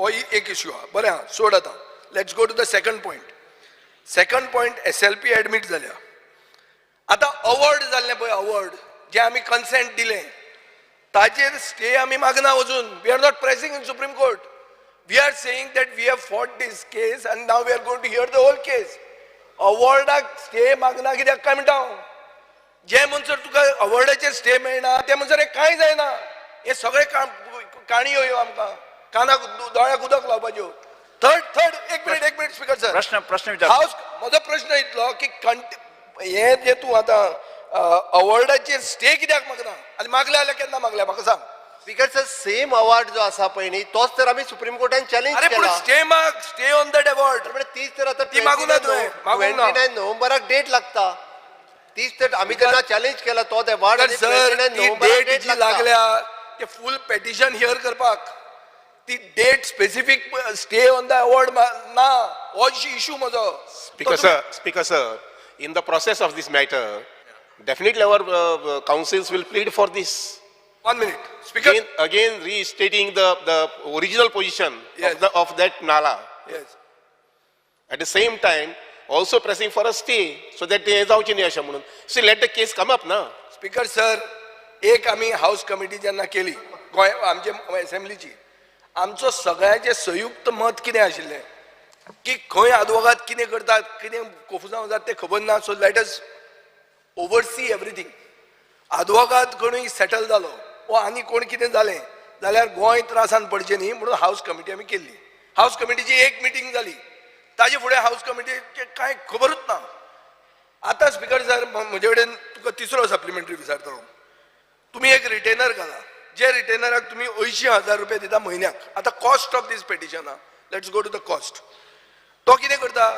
हो एक इश्यू हा. बरें हा, सोड आतां. Let's go to the second point. Second point SLP admit जाल्या. आतां अवॉर्ड जाल्लें पळय, अवॉर्ड जे आमी कन्सेंट दिलें ताजेर स्टे आमी मागना वचून. We are not pressing in Supreme Court. We are saying that we have fought this case and now we are going to hear the whole case. अवॉर्डाक स्टे मागना कित्याक काय म्हणटा हांव. जे म्हणसर तुका अवॉर्डाचेर स्टे मेळना ते म्हणसर हे कांय जायना. हे सगळे काणयो ह्यो आमकां कानाक दोळ्याक उदक लावपाच्यो. थर्ड एक मिनिट स्पीकर सर. प्रश्न विचार. हाऊस म्हजो प्रश्न इतलो की हे जे तूं आतां अवॉर्डाचेर स्टे कित्याक मागना आनी मागल्या जाल्यार केन्ना मागल्या म्हाका सांग. स्पीकर सर सेम अवॉर्ड जो आसा पळय न्ही तोच तर आमी सुप्रीम कोर्टान चॅलेंज अरे पण केला. स्टे माग, स्टे ऑन दॅट अवॉर्ड. तीच तर आता ती मागून ना तुवें. 29 नोव्हेंबराक डेट लागता. तीच तर आमी जेन्ना चॅलेंज केला तो अवॉर्ड सर ती डेट जी लागल्या ते फूल पेटिशन हियर करपाक ती date specific stay on the award ना. हो इशू म्हजो. Speaker sir, in the process of this matter, definitely our councils will plead for this. 1 minute. Speaker. Again restating the original position Yes. of that nala. Yes. At the same time, also pressing for a stay so that they जावची न्ही अशें म्हणून. See, let the case come up ना. Speaker sir, एक आमी house committee जेन्ना केली गोंय आमचे असेंब्लीची, आमचो सगळ्यांचे संयुक्त मत कितें आशिल्लें की खंय आदवोगाद कितें करतात, कितें कोफुजांव जाता ते खबर ना. So let us oversee everything. आदवोगाद कोणूय सेटल जालो वा आनी कोण कितें जालें जाल्यार गोंय त्रासान पडचें न्ही म्हणून हाऊस कमिटी आमी केल्ली. हाऊस कमिटीची एक मिटींग जाली. ताजे फुडें हाऊस कमिटीचे कांय खबरूच ना. आतां स्पीकर सर म्हजे कडेन तुका तिसरो सप्लिमेंटरी विचारता हांव. तुमी एक रिटेनर घाला. जे रिटेनराक तुमी 80,000 रुपया दिता म्हयन्याक. आतां कॉस्ट ऑफ दीस पेटिशन हा. Let's go to the cost. तो कितें करता,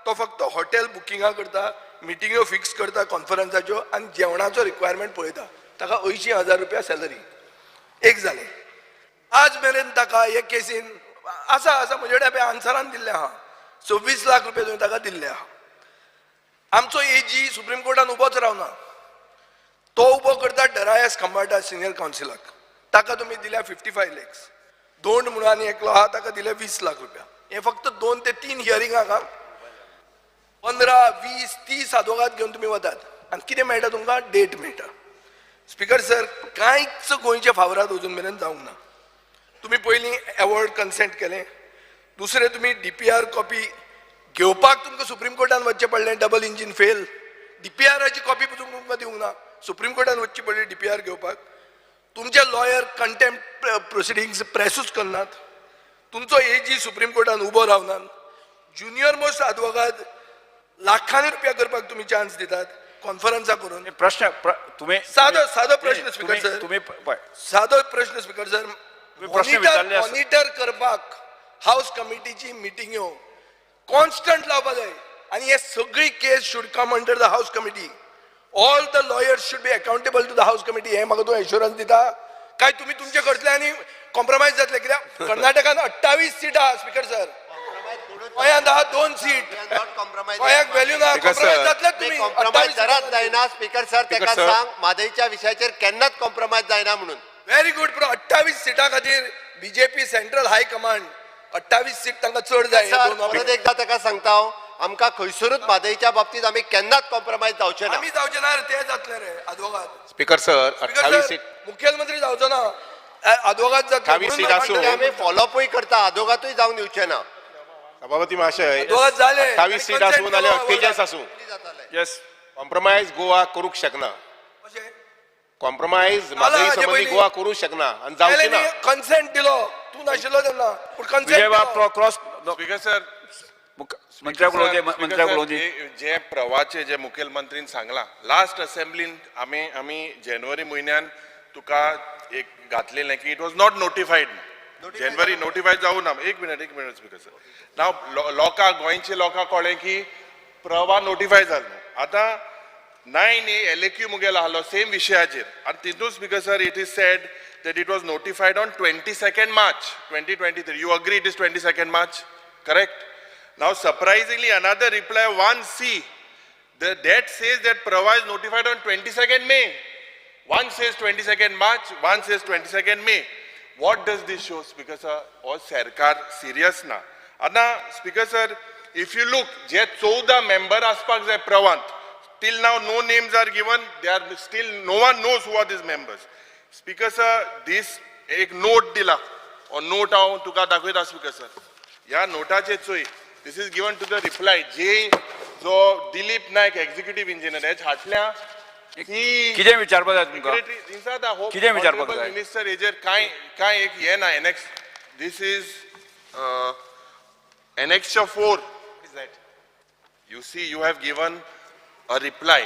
तो फक्त हॉटेल बुकिंगा करता, मिटिंग्यो फिक्स करता कॉन्फरन्साच्यो आनी जेवणाचो रिक्वायरमेंट पळयता. ताका 80,000 रुपया सॅलरी. एक जालें. आज मेरेन ताका हे केसीन आसा म्हजे कडेन आन्सरान दिल्लें आहा 26 लाख रुपया तुवें ताका दिल्ले आहा. आमचो AG सुप्रीम कोर्टान उबोच रावना. तो उबो करता डरायस खंबाटा सिनियर कावन्सिलाक. ताका तुमी दिल्या 55 lakhs. दोंड म्हणून आनी एकलो आहा ताका दिले 20 लाख रुपया. हे फक्त 2 ते 3 हियरिंगाक. 15, 20, 30 आदवोगाद घेवन तुमी वतात आनी कितें मेळटा तुमकां? डेट मेळटा. स्पीकर सर, कांयच गोंयच्या फावरात अजून मेरेन जावंक ना. तुमी पयलीं अवॉर्ड कन्सेंट केलें. दुसरें तुमी DPR कॉपी घेवपाक तुमकां सुप्रीम कोर्टान वचचें पडलें. Double engine fail. DPRची कॉपी तुमकां दिवंक ना. सुप्रीम कोर्टान वचची पडली DPR घेवपाक. तुमचे लॉयर कंटेम्प्ट प्रोसिडिंग्स प्रेसूच करनात. तुमचो AG सुप्रीम कोर्टान उबो रावनात. ज्युनियर मोस्ट आदवोगाद लाखांनी रुपया करपाक तुमी चान्स दितात कॉन्फरन्सा करून. प्रश्न तुम्ही सादो प्रश्न स्पीकर सर. तुम्ही सादो प्रश्न स्पीकर सर. मॉनिटर करपाक हाऊस कमिटीची मिटिंग्यो कॉन्स्टंट लावपाक जाय आनी हे सगळी case should come under the house committee. All the lawyers should be accountable to the house committee. हे म्हाका तूं एश्युरन्स दिता काय तुमी तुमचे कडल्यान कॉम्प्रोमायज जातले? कित्याक कर्नाटकान 28 सीटां स्पीकर सर. गोंयांत आहा 2 सीट. गोंयाक व्हॅल्यू ना. कॉम्प्रोमायज जातलेच तुमी. कॉम्प्रोमायज जरात जायना स्पीकर सर. ताका सांग म्हादईच्या विशयाचेर केन्नाच कॉम्प्रोमायज जायना म्हणून. Very good. पूण 28 सीटां खातीर BJP सेंट्रल हाय कमांड 28 सीट तांकां चड जाय. परत एकदा ताका सांगता हांव, आमकां खंयसरूच म्हादईच्या बाबतींत आमी केन्नाच कॉम्प्रोमायज जावचे ना. आमी जावचे ना. ते जातले रे आदवोगाद. Speaker sir, 28 seat. मुख्यमंत्री जावचो ना. आदवोगाद जातले. 28 सीट आसून आमी फॉलोअपूय करता. आदवोगादूय जावन दिवचे ना. सभापती महाशय, आदवोगाद जाले. 28 सीट आसूं नाल्यार 48 आसूं, येस कॉम्प्रोमायज गोवा करूंक शकना. कॉम्प्रोमाइज म्हादई संबंधी गोवा करूंक शकना आनी जावची ना. कन्सेंट दिलो तू नाशिल्लो तेन्ना. पूण कन्सेंट क्रॉस स्पीकर सर, मंत्र्याकडे जे प्रवाचे जे मुखेलमंत्रीन सांगला लास्ट असेंब्लीन आमी जानेवारी म्हयन्यान तुका एक घातलेलें की it was not notified. January notify जावं ना. एक मिनिट स्पीकर सर. नाव लोकांक गोंयचे लोकांक कळ्ळें की प्रवा नोटिफाय जालो. आतां 9A LAQ मुगेलो आसलो सेम विशयाचेर आनी तितून speaker sir it is sed that it was notified on 22nd March 2023. You agree it is 22nd March, correct? Now surprisingly another reply 1C that says that Pravah is notified on 22nd May. One says 22nd March, one says 22nd May. what does this show, Speaker sir? Or सरकार serious ना? आता Speaker sir, if you look, जे 14 member aspak जाय प्रवांत, till now no names are given. They are still, no one knows who are these members. Speaker sir, this एक note दिला, or note हांव तुका दाखयता Speaker sir. या नोटाचे चोय, this is given to the reply. जे जो Dilip Naik executive engineer आहे, हाटल्या कितें विचारपाक जाय तुमकां? कितें विचारपाक जाय? मिनिस्टर हेजेर काय एक हे ना annex. This is annexure 4. What is that? You see, you have given a reply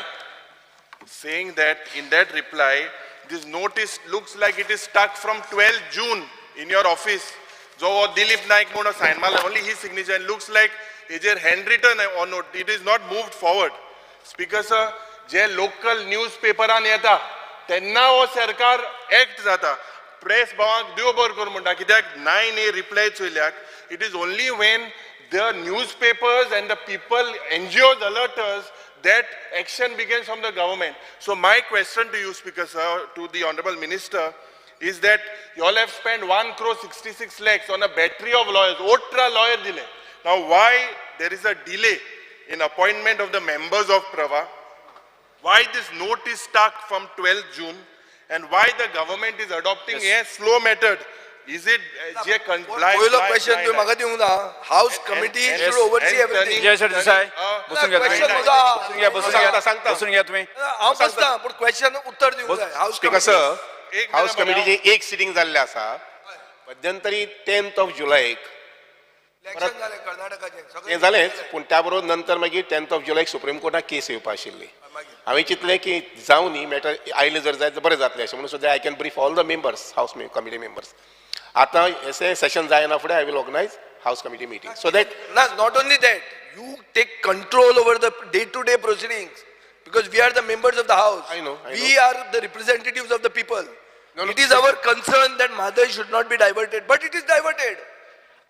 saying that in that reply, this notice looks like it is stuck from 12 June in your office. जो दिलीप नायक म्हणून sign मारला, only his signature, and looks like हेजेर handwritten or note. It is not moved forward. Speaker sir, जे local न्यूजपेपरान येता तेन्ना हो सरकार act जाता. प्रेस भावांक देव बर कर म्हणटा, कित्याक 9A रिप्लाय चोयल्याक. It is only when the newspapers and the people NGOs alert us that action begins from the government. So my question to you, Speaker sir, to the Honorable Minister, is that you all have spent 1,66 lakhs on a battery of lawyers. Otra lawyer dile. Now why there is a delay in appointment of the members of Pravah? Why this note is stuck from 12th June, and why the government is adopting a slow method? Is it पहिलो question तुम्ही म्हाका दिवंक ना. House committee should oversee everything. जय sir Desai, बसून घ्या तुम्ही. बसून घ्या तुम्ही. हांव बसता, पण क्वेश्चन उत्तर दिवंक जाय. House Speaker committee sir, house कमिटीची एक सिटिंग जाल्ली आसा. मध्यंतरी 10th of July इलेक्शन जाले कर्नाटकाचे हें सगळे जालेंच, पूण त्या बरोबर नंतर मागीर 10th of July सुप्रीम कोर्टाक केस येवपा आशिल्ली. हांवें चिंतलें की जावं न्ही मॅटर आयलें जर जायत बरें जातलें अशें म्हणून सुद्दां I can brief all the members, house committee members. आतां हें सेशन जायना फुडें I will organise house committee meeting so that not only that, you take control over the day-to-day proceedings, because we are the members of the house. I know. We are the representatives of the people. No, It is our concern that Madai should not be diverted, but it is diverted.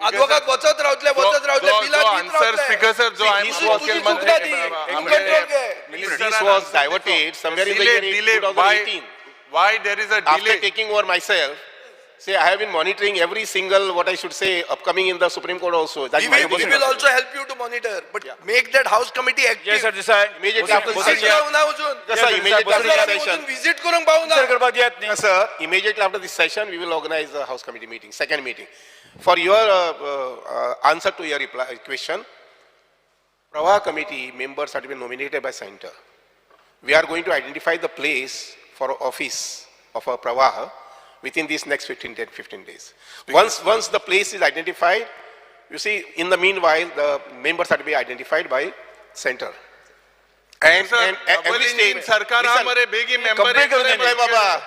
Advocat वचत रावतले बिलां दीत रावतले. Speaker sir, जो I am तुझी चूक ना ती. control घे. this was diverted somewhere in the year 2018. Why there is a After delay? taking over myself, say I have been monitoring every single, what I should say, upcoming in the Supreme Court also. That's my We position. will also help you to monitor, but make that house committee जय active. Sir Desai, Immediately after the Visit session. करूंक ना अजून. Yes, sir, immediately after जर the आमी session. अजून visit करूंक पावूं ना. Sir करपाक दियात न्ही. Yes, sir. Immediately after this session, we will organize the House Committee meeting, second meeting. For your answer to your question, Pravah Committee members are to be nominated by Center. We are going to identify the place for office of a Pravah within these next 15 days. Once the place is identified, you see, in the meanwhile, the members are to be identified by Center. And every state, सरकार आमरे बेगी member Complaint करून एक देणे. Baba.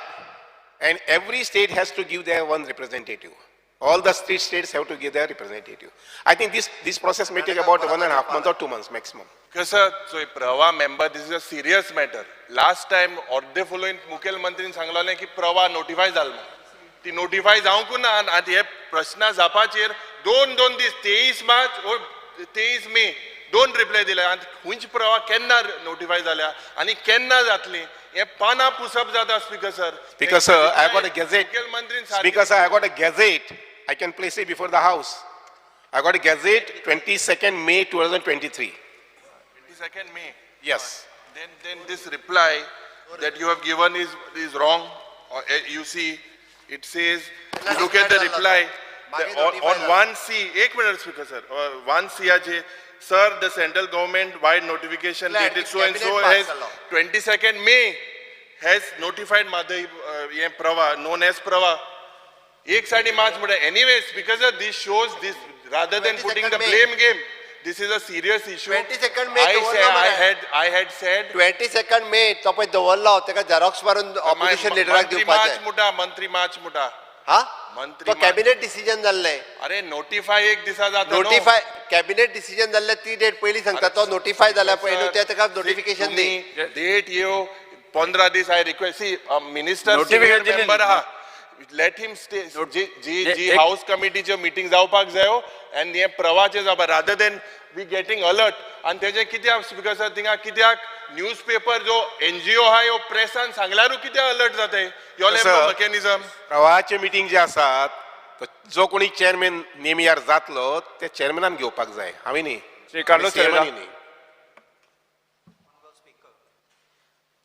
And every state has to give their one representative. All the states have to give their representative. I think this process may take about 1.5 months or 2 months maximum. कसं so प्रवाह member, this is a serious matter. Last time अर्धे following मुखेलमंत्रीन सांगलें की प्रवाह notify जाल म्हणून. ती notify जावंक ना आनी हे प्रश्न जावपाचेर दोन दीस 23 मार्च और 23 मे दोन रिप्लाय दिले आनी खुंयच प्रवाह केन्ना notify जाल्या आनी केन्ना जातली हे पाना पुसप जाता. Speaker sir. Speaker sir, I got a gazette. मुखेलमंत्रीन Speaker sir, I got a gazette. I can place it before the house. I got a gazette 22nd May 2023. 22nd May. Yes. Then this reply that you have given is wrong. You see, it says, you look at the reply, on 1C, 1 minute Speaker sir, 1C aje, sir, the central government wide notification dated so and so has 22nd May has notified Madai Pravah, known as Pravah. एक side March मुळे anyways, because of this shows this, rather than putting the blame game, this is a serious issue. 22nd May I had said 22nd May तो पळय दवरलो तेका Xerox मारून opposition लिडराक दिवपाचें. मंत्री मार्च मुटा हा मंत्री तो कॅबिनेट डिसिजन जाल्ले. अरे नोटिफाय एक दिसा जाता नोटिफाय कॅबिनेट डिसिजन जाल्ले ती डेट पयली सांगता तो नोटिफाय जाला पळय ते तेका नोटिफिकेशन दी. डेट येव 15 दीस आय रिक्वेस्ट सी मिनिस्टर Notification दिली मेंबर हा let him stay. जी हाऊस कमिटीचे मीटिंग जावपाक जायो and हे प्रवाचे जावपा rather than we getting alert आणि तेजे कित्याक स्पीकर सर थिंगा कित्याक न्यूजपेपर जो NGO आहा ह्यो प्रेसान सांगल्यारू कित्याक अलर्ट जाताय यो मेकॅनिझम प्रवाहाचे मिटींग जे आसात तो जो कोणी चेअरमॅन नेमियार जातलो ते चेअरमॅनान घेवपाक जाय हांवें न्ही श्री कार्लोस पेरेरा. न्ही.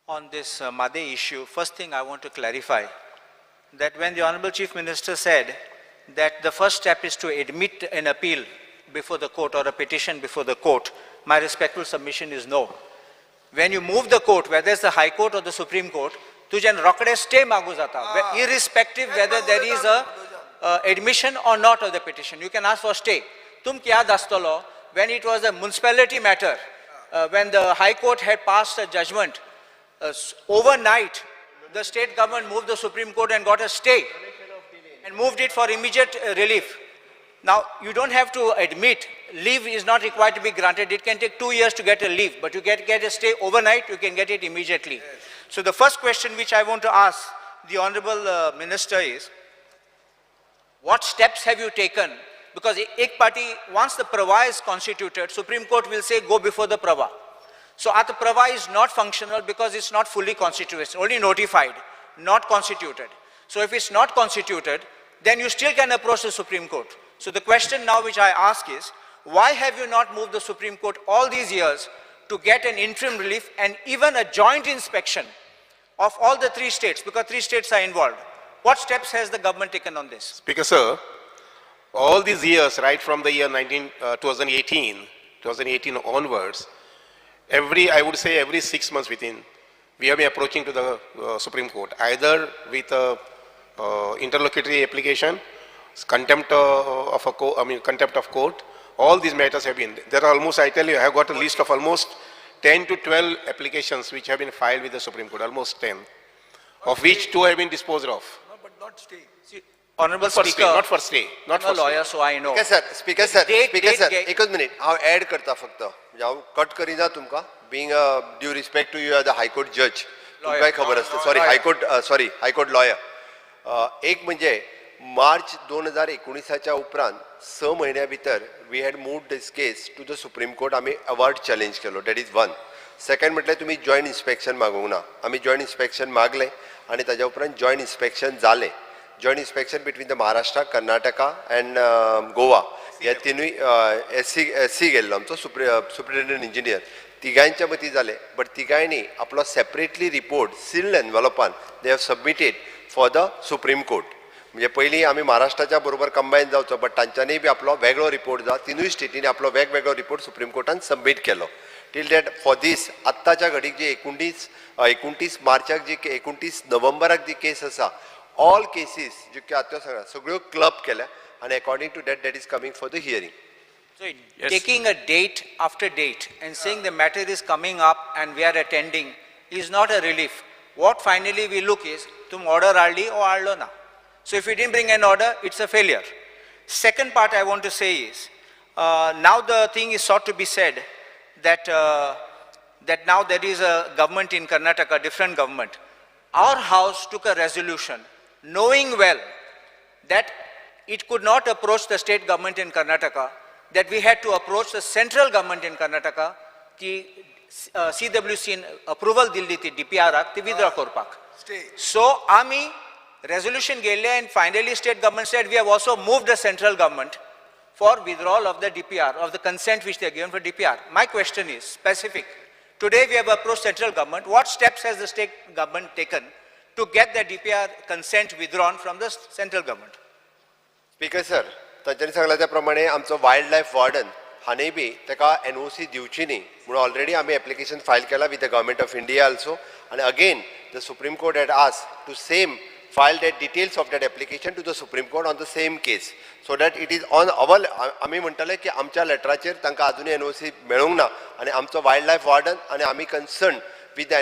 On this Midday issue, first thing I want to clarify that when the Honorable Chief Minister said that the first step is to admit an appeal before the court or a petition before the court, my respectful submission is no. When you move the court, whether it's the High Court or the Supreme Court, तुझ्यान Rokade stay मागू जाता, irrespective whether there is a admission or not of the petition. You can ask for stay. तुम क्या दास्तलो when it was a municipality matter, when the High Court had passed a judgment, overnight the state government moved the Supreme Court and got a stay and moved it for immediate relief. Now, you don't have to admit, leave is not required to be granted. It can take 2 years to get a leave, but you get a stay overnight, you can get it immediately. So the first question which I want to ask the Honorable Minister is, what steps have you taken? Because ek party, once the Pravah is constituted, Supreme Court will say go before the Pravah. So the Pravah is not functional because it's not fully constituted, it's only notified, not constituted. So if it's not constituted, then you still can approach the Supreme Court. So the question now which I ask is, why have you not moved the Supreme Court all these years to get an interim relief and even a joint inspection of all the 3 states, because 3 states are involved? What steps has the government taken on this? Speaker sir, all these years, right from the year 2018 onwards, I would say every 6 months within, we have been approaching to the Supreme Court, either with a interlocutory application, contempt of court. All these matters have been. There are almost, I tell you, I have got a list of almost 10 to 12 applications which have been filed with the Supreme Court, almost 10, of which 2 have been disposed of. No, but not stay. See, Honorable For Speaker, stay, not for stay, not I'm a for lawyer, stay. so I know. Speaker sir, Date, एकच minute हांव add करता फक्त म्हणजे हांव cut करिना तुमकां being due respect to you are the high court जज तुमकांय खबर आसता सॉरी हायकोर्ट लॉयर एक म्हणजे मार्च 2019च्या उपरांत 6 म्हयन्या भितर we had moved this case to the supreme court आमी अवॉर्ड चॅलेंज केलो दॅट इज वन सेकंड म्हटल्यार तुमी जॉयंट इन्स्पेक्शन मागूंक ना आमी जॉयंट इन्स्पेक्शन मागलें आनी ताज्या उपरांत जॉयंट इन्स्पेक्शन जालें joint inspection between the Maharashtra, Karnataka and Goa. ह्या तिनूय SC गेल्लो आमचो सुप्रिटेंडंट इंजिनियर तिगांच्या मती जाले बट तिगांयनी आपलो सेपरेटली रिपोर्ट सिल्ड एनवलपान they have submitted for the supreme Court म्हणजे पयलीं आमी महाराष्ट्राच्या बरोबर कंबायन जावचो बट तांच्यांनी बी आपलो वेगळो रिपोर्ट जा तिनूय स्टेटींनी आपलो वेगवेगळो रिपोर्ट सुप्रीम कोर्टान सबमीट केलो टील दॅट फॉर दीस आत्ताच्या घडीक जी 29 मार्चाक जी 29 नोव्हेंबराक जी केस आसा all cases जो क्या आत्यो सांगा सगळ्यो क्लब केल्या and according to that is coming for the hearing. So taking a date after date and saying the matter is coming up and we are attending is not a relief. What finally we look is tum order aldi or allo na. So if you didn't bring an order, it's a failure. Second part I want to say is now the thing is sought to be said that that now there is a government in Karnataka, different government. Our house took a resolution knowing well that it could not approach the state government in Karnataka, that we had to approach the central government in Karnataka, ki CWC approval dilli ti DPR ti withdraw korpak. So ami resolution gele and finally state government said we have also moved the central government for withdrawal of the DPR, of the consent which they are given for DPR. My question is specific. Today we have approached central government. What steps has the state government taken to get the DPR consent withdrawn from the central government? Speaker sir तांच्यांनी सांगला त्या प्रमाणे आमचो wild life warden हांणी बी ताका NOC दिवची न्ही म्हणून ऑलरेडी आमी एप्लिकेशन फायल केला with the government of India also आनी again the supreme Court had asked to same file that details of that application to the Supreme Court on the same case so that it is on our आमी म्हणटले की आमच्या लेटराचेर तांकां अजुनूय NOC मेळूंक ना आनी आमचो वायल्ड लायफ वॉर्डन आनी आमी concern with the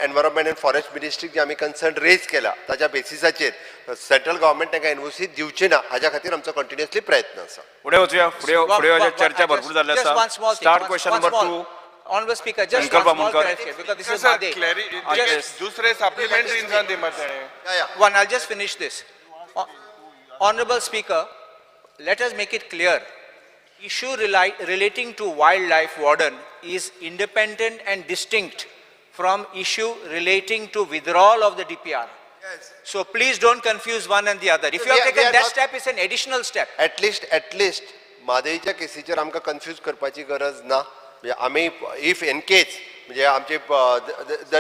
environment and forest ministry जे आमी कन्सर्न रेज केला ताच्या बेसिसाचेर सेंट्रल गव्हर्मेंट तांकां NOC दिवची ना हाच्या खातीर आमचो कंटिन्युअसली प्रयत्न आसा पुढे वचूया फुडें चर्चा भरपूर जाल्ली Just one आसा small thing. Start question number 2 Honorable Speaker, just Shankar one small Bamunkar. clarification because this is Sir, Midday. दुसरे supplementary इंसान दे मत One, I'll just finish this. Honorable Speaker, let us make it clear. issue relating to wildlife warden is independent and distinct from issue relating to withdrawal of the DPR. Yes. So please don't confuse one and the other. If you have We taken are that not- step, it's an additional step. At least मादेईच्या केसीचेर आमकां confuse करपाची गरज ना म्हणजे आमी if in case म्हणजे आमचे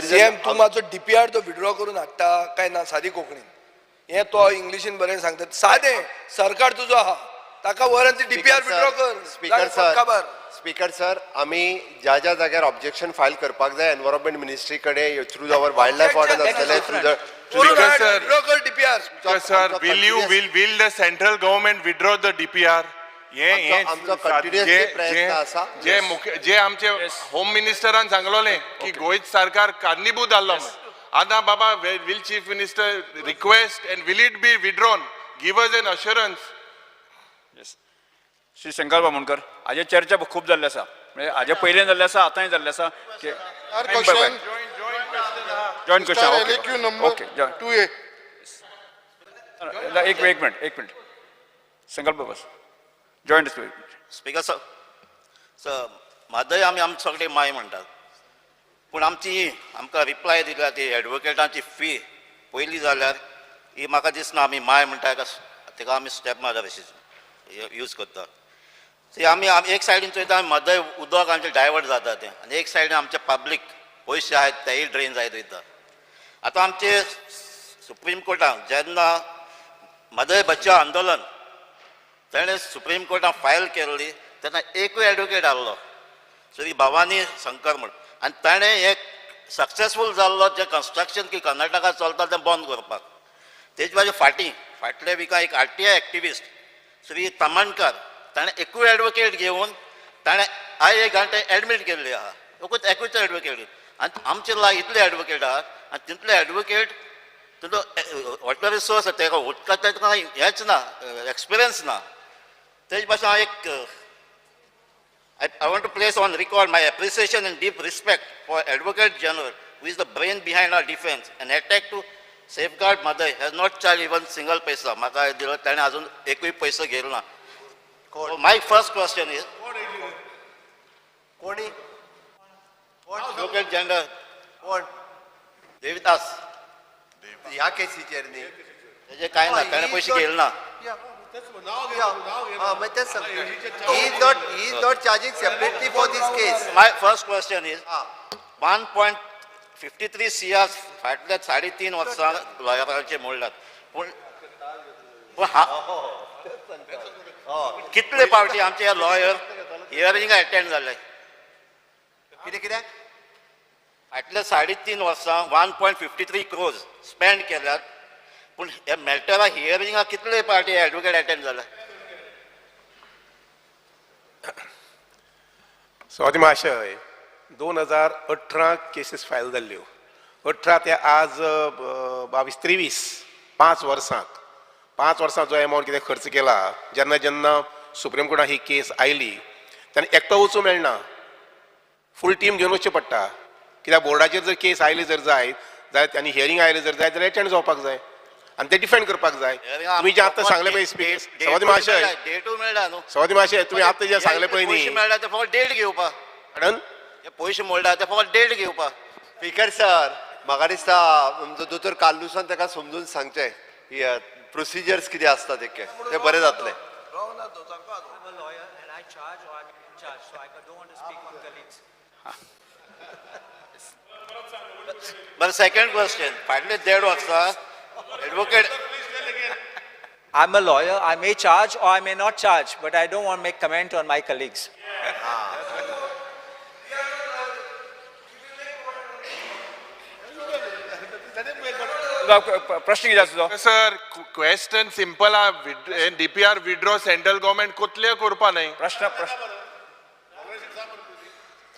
CM तू माझो DPR तो विड्रॉ करून हाडटा काय ना सादी कोंकणीन हे तो इंग्लिशीन बरें सांगतात सादे सरकार तुजो आहा ताका व्हरून ती डीपीआर विड्रॉ कर स्पीकर सर आम्ही ज्या ज्या जाग्यार ऑब्जेक्शन फायल करपाक जाय एनवायरमेंट मिनिस्ट्री कडेन थ्रू आवर वायल्ड लायफ वॉर्डन आसतले थ्रू द विड्रॉ कर DPR Sir, will the central government withdraw the DPR? आमचो continuously प्रयत्न आसा. जे आमचे होम मिनिस्टरान सांगलोले की गोंय सरकार कारणीभूत जाल्लो आतां बाबा will chief minister request and will it be withdrawn give us an assurance. Shri Shankar Bamankar हाजे चर्चा खूप जाल्ली आसा म्हणजे हाजे पयलीं जाल्ली आसा आतांय जाल्ली आसा की जॉईंट क्वेश्चन ओके एक मिनिट संकल्प बस जॉईंट स्पीकर सर म्हादय आमी सगळे माय म्हणटात पूण आमकां रिप्लाय दिल्या ती एडवोकेटांची फी पयली जाल्यार ही म्हाका दिसना आमी माय म्हणटा ताका आमी स्टेप मदर अशी यूज करता ती आमी एक सायडीन चोयता म्हादय उदक आमचें डायवर्ट जाता तें आनी एक सायडीन आमचे पब्लीक पयशे आहेत तेय ड्रेन जायत वयता. आतां आमचे सुप्रीम कोर्टान जेन्ना म्हादय बचाव आंदोलन ताणें सुप्रीम कोर्टान फायल केल्ली तेन्ना एकूय एडवोकेट आहलो श्री भवानी शंकर म्हण आनी ताणें हें सक्सेसफूल जाल्लो जें कन्स्ट्रक्शन की कर्नाटका चलता तें बंद करपाक. तेजे वाजे फाटल्या विका एक आरटीआय एक्टिविस्ट श्री तमणकर ताणें एकूय एडवोकेट घेवन ताणें एक घंटे एडमीट केल्ली आहा एकूच एडवोकेट आनी आमचे लाग इतले एडवोकेट आहात आनी तितले एडवोकेट तुजो वॉटर रिसोर्स तेका उदकाचें तुका हेंच ना एक्सपिरियन्स ना. तेजे भाशेन हांव एक I want to place on record my appreciation and deep respect for Advocate General, who is the brain behind our defense. An attack to safeguard Madai has not charged even single paisa. Maka dilo tane azun ekui paisa ghelo na. So my first question is, Advocate General, Devidas, ह्या केसीचेर न्ही तेजे काय ना ताणे पैसे घेले ना. he is not charging separately for this case. My first question is 1.53 CR फाटल्या 3.5 वर्सां लॉयराचे मोडल्यात पूण कितले पावटी आमचे हे लॉयर हियरिंगा अटेंड जाले कितें फाटल्या 3.5 वर्सां 1.53 crores स्पेंड केल्यात पूण हे मॅटरा हियरिंगा कितले पार्टी एडवोकेट अटेंड जाला. स्वाती महाशय 2018 केसीस फायल जाल्ल्यो 18 ते आज 22-23 5 वर्सां जो एमावंट कितें खर्च केला जेन्ना जेन्ना सुप्रीम कोर्टान ही केस आयली तेन्ना एकटो वचूं मेळना फूल टीम घेवन वचचें पडटा कित्याक बोर्डाचेर जर केस आयली जर जायत आनी हियरींग आयली जर जायत जाल्यार एटेंड जावपाक जाय आनी ते डिफेंड करपाक जाय. तुमी जे आतां सांगले पळय सवादी महाशय डेटू मेळ्ळा न्हू सवादी महाशय तुमी आतां जे सांगले पळय न्ही पयशे मेळ्ळा ते फकत डेट घेवपाक म्हणून हे पयशे मोडला ते फकत डेट घेवपाक. स्पीकर सर म्हाका दिसता दोतोर काल्लुसान ताका समजून सांगचें प्रोसिजर्स कितें आसता ते बरें जातलें. But second question, फाटले 1.5 वर्सां advocate. I'm a lawyer. I may charge or I may not charge, but I don't want to make comment on my colleagues. प्रश्न कितें आसा तुजो? Sir question simple DPR withdraw central government कुतले करपा नाही. प्रश्न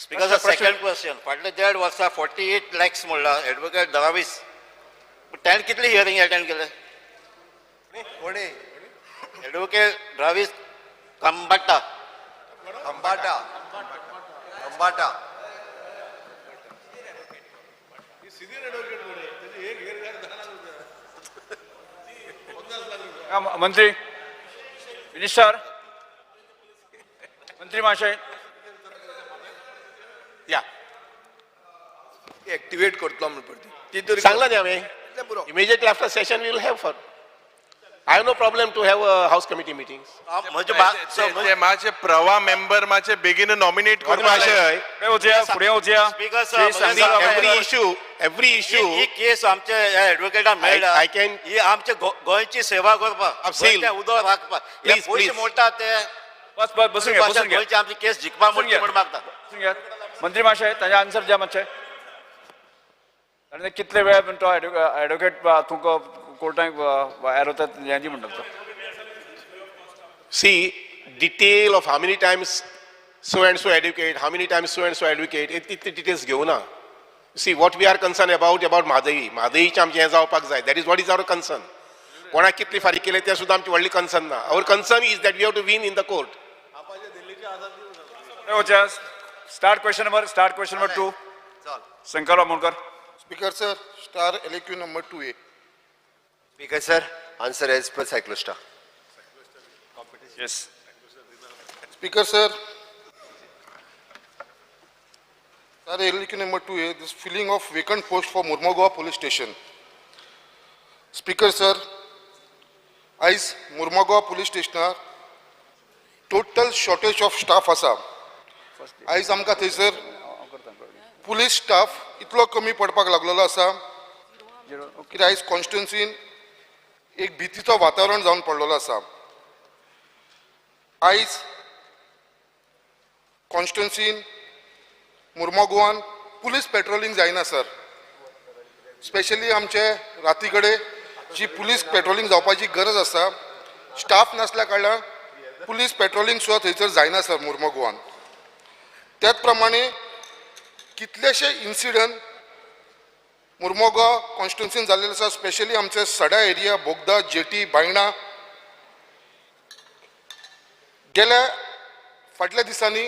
Because the second question, फाटले 1.5 वर्सां 48 lakhs मोडला एडवोकेट दरावीस ताणें कितली हियरिंग अटेंड केले कोणी एडवोकेट दरावीस कंबाटा मंत्री मिनिस्टर मंत्री महाशय या ऍक्टिव्हेट करतलो म्हणून पडटी ती तरी सांगला न्ही हांवें कितलें पुरो immediately after session we will have for I have no problem to have a house committee meetings. म्हणजे ते मातशे प्रवा मेंबर मातशे बेगीन नॉमिनेट करपाक महाशय पुढे वचया पुढे वचया Speaker, sir, श्री म्हणजे संजय every issue ही केस आमच्या ऍडव्होकेटान मेळ्ळा I can- ही आमच्या गोंयची सेवा करपाक Absolutely. गोंयच्या उदक राखपाक हे Please, पयशे please. मोडटात ते बस बस बसून घ्या बसून घ्या गोंयची आमची केस जिखपाक बसून घ्या. म्हणून मागता बसून घ्या मंत्री महाशय ताजे आन्सर द्या मातशे ताणें कितले वेळ म्हणतो एडवोकेट तुमकां कोर्टाक एरोतात हें दी म्हणटा तो See, detail of how many times so and so advocate, how many times so and so advocate, it details घेऊ ना. See, what we are concerned about Mhadei. म्हादईचें आमचें हें जावपाक जाय. That is what is our concern. कोणाक कितली फारीक केले तें सुद्दां आमची व्हडली concern ना. Our concern is that we have to win in the court. पुढे वचया start question number 2 Shankar Bamonkar Speaker sir, star LAQ number 2A. Speaker sir, answer as per cyclostar. Yes Speaker sir, star LAQ number 2A, this filling of vacant post for Murmagaon police station. Speaker sir, आयज Murmagaon police stationar total shortage of staff आसा. आयज आमकां थंयसर police staff इतलो कमी पडपाक लागलेलो आसा की आयज कॉन्स्टिट्युन्सीन एक भितीचो वातावरण जावन पडलेलो आसा. आयज कॉन्स्टिट्युन्सीन मुर्मगांवान पुलीस पेट्रोलिंग जायना सर. स्पेशली आमचे राती कडेन जी पुलीस पेट्रोलिंग जावपाची गरज आसा स्टाफ नासल्या कारणान पुलीस पेट्रोलिंग सुद्दां थंयसर जायना सर मुर्मगांवान. त्याच प्रमाणे कितलेशे इन्सिडंट मुर्मगांव कॉन्स्टिट्युन्सीन जाल्लेले आसा. स्पेशली आमचे सडा एरिया बोगदा जेटी बायणा गेल्या फाटल्या दिसांनी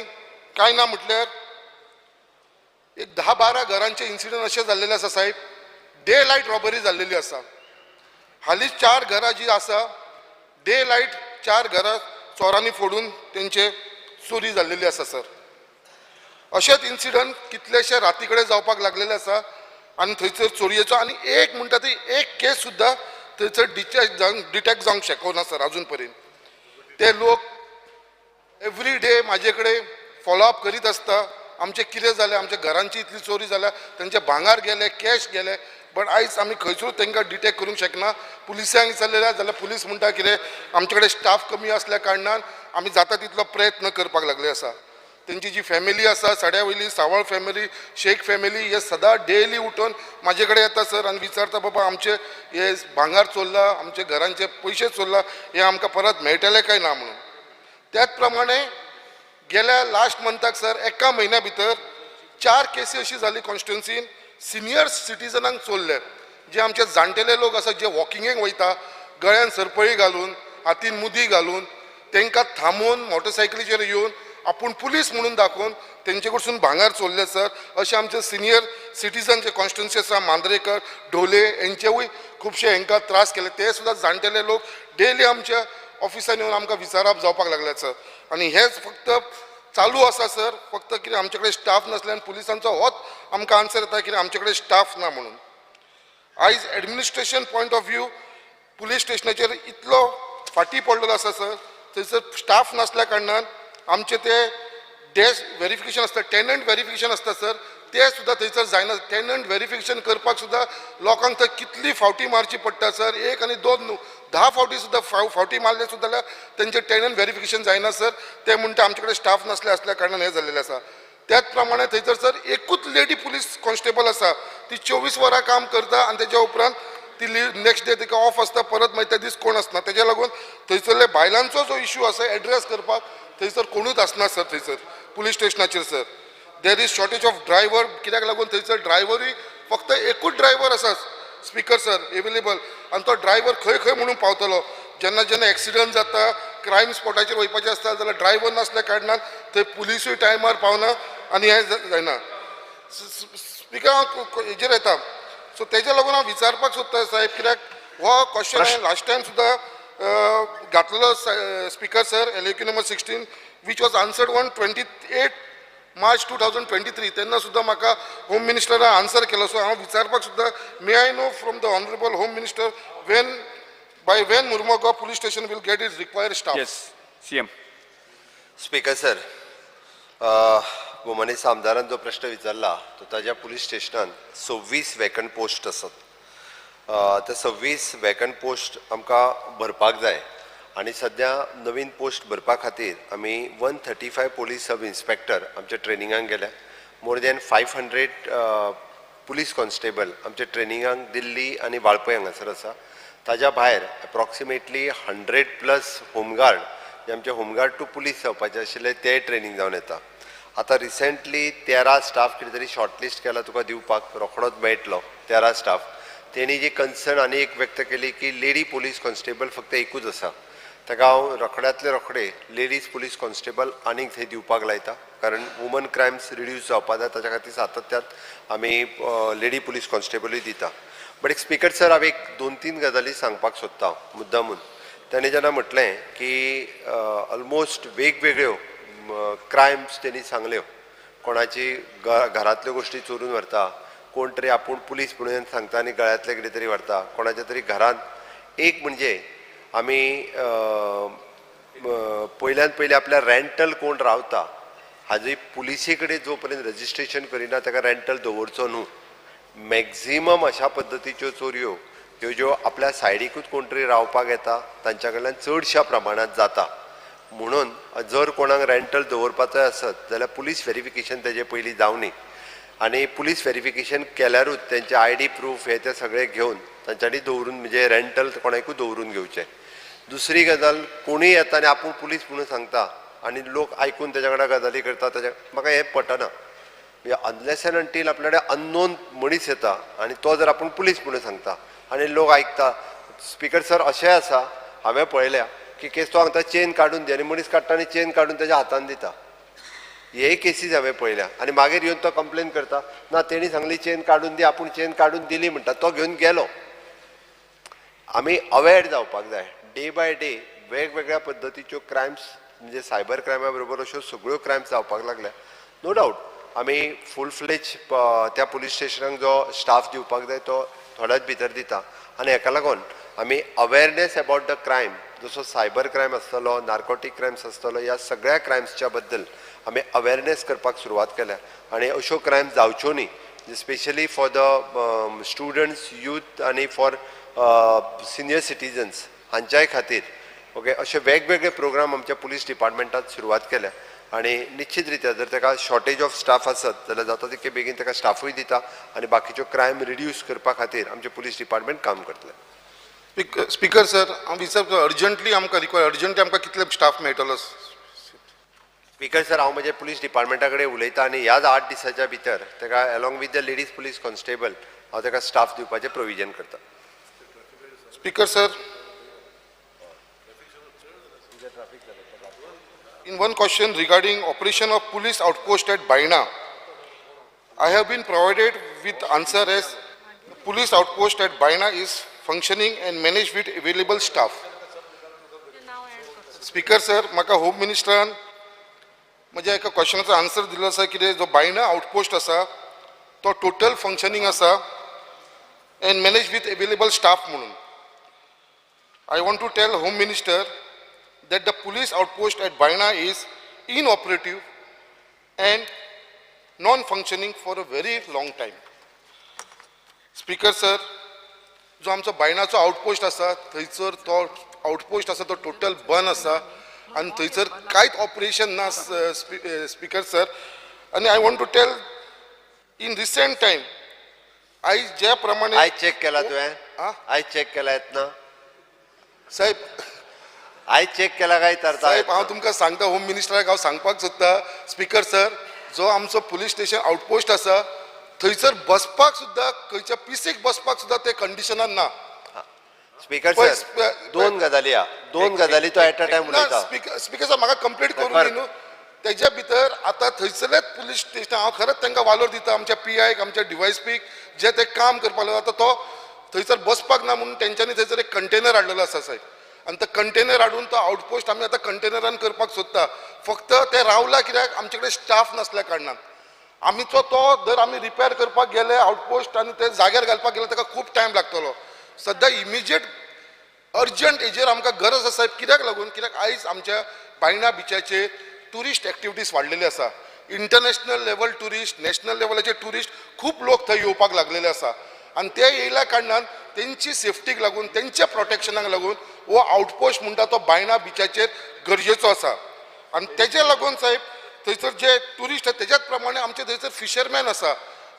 कांय ना म्हटल्यार एक 10-12 घरांचे इन्सिडंट असे जाल्लेले आसा साहेब. डे लायट रॉबरी जाल्लेली आसा. हालींच 4 घरां जी आसा डे लायट 4 घरां चोरांनी फोडून तेंचे चोरी जाल्लेली आसा सर. अशेच इन्सिडंट कितलेशे राती कडेन जावपाक लागलेले आसा आनी थंयसर चोरयेचो आनी एक म्हणटा ती एक केस सुद्दां थंयसर डिटेक्ट जावंक शकना सर अजून पर्यंत. ते लोक एवरी डे म्हाजे कडेन फॉलोअप करीत आसता आमचें कितें जालें, आमच्या घरांची इतली चोरी जाल्या, तेंचे भांगार गेले, कॅश गेले, बट आयज आमी खंयसूर तांकां डिटेक्ट करूंक शकना. पुलिसांक विचारलें जाल्यार पुलीस म्हणटा कितें आमचे कडेन स्टाफ कमी आसल्या कारणान आमी जाता तितलो प्रयत्न करपाक लागले आसा. तेंची जी फॅमिली आसा सड्या वयली सावळ फॅमिली शेख फॅमिली हे सदां डेली उठून म्हाजे कडेन येता सर आनी विचारता बाबा आमचे हे भांगार चोरला, आमचे घरांचे पयशे चोरला, हे आमकां परत मेळटले काय ना म्हणून. त्याच प्रमाणे गेल्या लास्ट मंथाक सर एका म्हयन्या भितर 4 केसी अशी जाली कॉन्स्टिट्युन्सीन सिनियर सिटीजनांक चोरले. जे आमचे जाणटेले लोक आसा जे वॉकिंगेक वयता गळ्यान सरपळी घालून हातीन मुदी घालून तांकां थांबोवन मोटरसायकलीचेर येवन आपूण पुलीस म्हणून दाखोवन तेंचे कडसून भांगार चोरले सर. अशे आमचे सिनियर सिटीजन जे कॉन्स्टिट्युन्सी आसा मांद्रेकर ढोले हेंचेवूय खुबशे हांकां त्रास केले. ते सुद्दां जाणटेले लोक डेली आमच्या ऑफिसान येवन आमकां विचारप जावपाक लागले सर. आनी हेच फक्त चालू आसा सर. फक्त कितें आमचे कडेन स्टाफ नासल्यान पुलिसांचो होच आमकां आन्सर येता कितें आमचे कडेन स्टाफ ना म्हणून. आयज administration point of view police स्टेशनाचेर इतलो फाटी पडलेलो आसा सर. थंयसर स्टाफ नासल्या कारणान आमचे ते डेस्क व्हेरिफिकेशन आसता टेनंट व्हेरिफिकेशन आसता सर ते सुद्दां थंयसर जायना. टेनंट व्हेरिफिकेशन करपाक सुद्दां लोकांक थंय कितली फावटी मारची पडटा सर. 1 आनी 2 न्हू 10 फावटी सुद्दां फावटी मारले सुद्दां जाल्यार तेंचे टेनंट व्हेरिफिकेशन जायना सर. ते म्हणटा आमचे कडेन स्टाफ नासल्या कारणान हें जाल्लेलें आसा. त्याच प्रमाणे थंयसर सर एकूच लेडी पुलीस कॉन्स्टेबल आसा ती 24 वरां काम करता आनी तेच्या उपरांत ती नेक्स्ट डे तिका ऑफ आसता परत मागीर त्या दीस कोण आसना. तेज्या लागून थंयसरले बायलांचो जो इश्यू आसा एड्रेस करपाक थंयसर कोणूच आसना सर. थंयसर पुलीस स्टेशनाचेर sir there is shortage of driver. कित्याक लागून थंयसर ड्रायव्हरूय फक्त एकूच ड्रायव्हर आसा स्पीकर सर एवेलेबल आनी तो ड्रायव्हर खंय खंय म्हणून पावतलो. जेन्ना एक्सिडंट जाता क्रायम स्पॉटाचेर वयपाचें आसता जाल्यार ड्रायव्हर नासल्या कारणान थंय पुलिसूय टायमार पावना आनी हें जायना. स्पीकर हांव हेजेर येता. सो तेज्या लागून हांव विचारपाक सोदता साहेब कित्याक हो क्वेश्चन हांवें लास्ट टायम सुद्दां घातलेलो speaker sir LAQ number 16 which was answered on 28 March 2023 तेन्ना सुद्धा म्हाका होम मिनिस्टरान आन्सर केलो. सो हांव विचारपाक सुद्धा may I know from the honourable home minister by when Murmagaon police station will get its required staff? Yes CM. Speaker sir, मनीस आमदारान जो प्रश्न विचारला तो ताज्या पुलीस स्टेशनान 26 वॅकंट पोस्ट आसात. ते 26 वॅकंट पोस्ट आमकां भरपाक जाय आनी सद्या नवीन पोस्ट भरपा खातीर आमी 135 पुलीस सब इन्स्पेक्टर आमच्या ट्रेनिंगाक गेल्या. मोर दॅन 500 पुलीस कॉन्स्टेबल आमच्या ट्रेनिंगाक दिल्ली आनी वाळपय हांगासर आसा. ताज्या भायर अप्रॉक्सिमेटली 100+ होमगार्ड जे आमचे होमगार्ड टू पुलीस जावपाचे आशिल्ले ते ट्रेनिंग जावन येता. आतां रिसेंटली 13 स्टाफ कितें तरी शॉर्टलिस्ट केला तुका दिवपाक रोखडोच मेळटलो 13 स्टाफ. तेणी जी कन्सर्न आनी एक व्यक्त केली की लेडी पुलीस कॉन्स्टेबल फक्त एकूच आसा. ताका हांव रोखड्यातले रोखडे लेडीज पुलीस कॉन्स्टेबल आनीक थंय दिवपाक लायता, कारण वुमन क्रायम्स रिड्यूस जावपाक जाय ताच्या खातीर सातत्यान आमी लेडी पुलीस कॉन्स्टेबलूय दिता. बट एक स्पीकर सर, हांव एक 2-3 गजाली सांगपाक सोदतां मुद्दामून. ताणें जेन्ना म्हटलें की ऑलमोस्ट वेगवेगळ्यो क्रायम्स तेणी सांगल्यो, कोणाची घरांतल्यो गोश्टी चोरून व्हरता, कोण तरी आपूण पुलीस म्हणून सांगता आनी गळ्यांतले कितें तरी व्हरता, कोणाच्या तरी घरांत. एक म्हणजे आमी पयल्यान पयलीं आपल्या रेंटल कोण रावता हाजी पुलिसे कडेन जो पर्यंत रजिस्ट्रेशन करिना ताका रेंटल दवरचो न्हू. मॅक्झिमम अशा पद्दतीच्यो चोरयो ह्यो ज्यो आपल्या सायडीकूच कोण तरी रावपाक येता तांच्या कडल्यान चडशा प्रमाणांत जाता. म्हणून जर कोणाक रेंटल दवरपाचोय आसत जाल्यार पुलीस व्हेरिफिकेशन तेजे पयलीं जावनी, आनी पुलीस व्हेरिफिकेशन केल्यारूच तेंचे ID प्रूफ हे ते सगळे घेवन तांच्यांनी दवरून, म्हणजे रेंटल कोणाकूय दवरून घेवचें. दुसरी गजाल, कोणूय येता आनी आपूण पुलीस म्हणून सांगता आनी लोक आयकून तेच्या कडेन गजाली करता, म्हाका हें पटना. अनलेस एंड अंटील आपल्या कडेन अननोन मनीस येता आनी तो जर आपूण पुलीस म्हणून सांगता आनी लोक आयकता. स्पीकर सर, अशेंय आसा, हांवें पळयल्या की केस तो सांगता चेन काडून दी आनी मनीस काडटा आनी चेन काडून तेज्या हातान दिता. हेय केसीस हांवें पळयल्या. आनी मागीर येवन तो कंप्लेन करता, ना तेणी सांगली चेन काडून दी, आपूण चेन काडून दिली म्हणटा, तो घेवन गेलो. आमी अवेअर जावपाक जाय. डे बाय डे वेगवेगळ्या पद्दतीच्यो क्रायम्स, म्हणजे सायबर क्रायमा बरोबर अश्यो सगळ्यो क्रायम्स जावपाक लागल्या. नो डावट आमी फूल फ्लेज त्या पुलीस स्टेशनाक जो स्टाफ दिवपाक जाय तो थोड्याच भितर दिता. आनी हेका लागून आमी अवेरनेस अबाउट द क्रायम, जसो सायबर क्रायम आसतलो, नार्कोटीक क्रायम्स आसतलो, ह्या सगळ्या क्रायम्सच्या बद्दल आमी अवेरनेस करपाक सुरवात केल्या. आनी अश्यो क्रायम्स जावच्यो न्ही, specially for the students, youth आनी फॉर सिनियर सिटीजन्स हांच्याय खातीर. ओके, अशे वेगवेगळे प्रोग्राम आमच्या पुलीस डिपार्टमेंटात सुरवात केल्या. आनी निश्चित रित्या जर ताका शॉर्टेज ऑफ स्टाफ आसत जाल्यार जाता तितके बेगीन ताका स्टाफूय दिता आनी बाकीच्यो क्रायम रिड्यूस करपा खातीर आमचें पुलीस डिपार्टमेंट काम करतलें. स्पीकर सर, हांव विचारता अर्जंटली आमकां अर्जंटली आमकां कितले स्टाफ मेळटलो? स्पीकर सर, हांव म्हज्या पुलीस डिपार्टमेंटा कडेन उलयतां आनी ह्याच 8 दिसाच्या भितर ताका along with the ladies police constable हांव ताका स्टाफ दिवपाचें प्रोविजन करता. Speaker sir, in one question regarding operation of police outpost at Baina, I have been provided with answer as police outpost at Baina is functioning and managed with available staff. Speaker sir, म्हाका home मिनिस्टरान म्हज्या एका क्वेश्चनाचो answer दिलो आसा की जो बायना outpost आसा तो टोटल फंक्शनिंग आसा and managed with available staff म्हणून. I want to tell Home Minister that the police outpost at Baina is inoperative and non-functioning for a very long time. Speaker sir, जो आमचो बायनाचो outpost आसा थंयसर तो outpost आसा तो total बंद आसा आनी थंयसर कांयच ऑपरेशन ना. स्पीकर सर, आनी I want to tell in recent time आयज ज्या प्रमाणे आयज चेक केला तुवें? आयज चेक केला येतना? साहेब, आयज चेक केला काय तर? साहेब, हांव तुमकां सांगता, होम मिनिस्टराक हांव सांगपाक सोदता स्पीकर सर, जो आमचो पुलीस स्टेशन आउटपोस्ट आसा थंयसर बसपाक सुद्दां, खंयच्या पिसेक बसपाक सुद्दां ते कंडिशनान ना. स्पीकर सर, दोन गजाली तो एट अ टायम उलयता. स्पीकर सर, म्हाका कंप्लीट करूंक दी न्हू. तेज्या भितर आतां थंयसरलेच पुलीस स्टेशन हांव खरेंच तांकां वालोर दिता, आमच्या PIक, आमच्या DYSPक जे ते काम करपाक लागला. आतां तो थंयसर बसपाक ना म्हणून तेंच्यांनी थंयसर एक कंटेनर हाडलेलो आसा साहेब, आनी तो कंटेनर हाडून तो आउटपोस्ट आमी आतां कंटेनरान करपाक सोदता. फक्त ते रावला कित्याक आमचे कडेन स्टाफ नासल्या कारणान आमीचो तो जर आमी रिपेर करपाक गेले आउटपोस्ट आनी ते जाग्यार घालपाक गेले ताका खूब टायम लागतलो सद्या इमिजिएट अर्जंट हेजेर आमकां गरज आसा कित्याक लागून कित्याक आयज आमच्या बायणा बिचाचेर टुरिस्ट एक्टिविटीज वाडलेली आसा इंटरनॅशनल लेवल टुरिस्ट नॅशनल लेवलाचे टुरिस्ट खूब लोक थंय येवपाक लागलेले आसा आनी ते येयल्या कारणान तेंची सेफ्टीक लागून तेंच्या प्रोटेक्शनाक लागून हो आउटपोस्ट म्हणटा तो बायणा बिचाचेर गरजेचो आसा आनी तेजे लागून साहेब थंयसर जे टुरिस्ट आसा तेज्याच प्रमाणे आमचे थंयसर फिशरमॅन आसा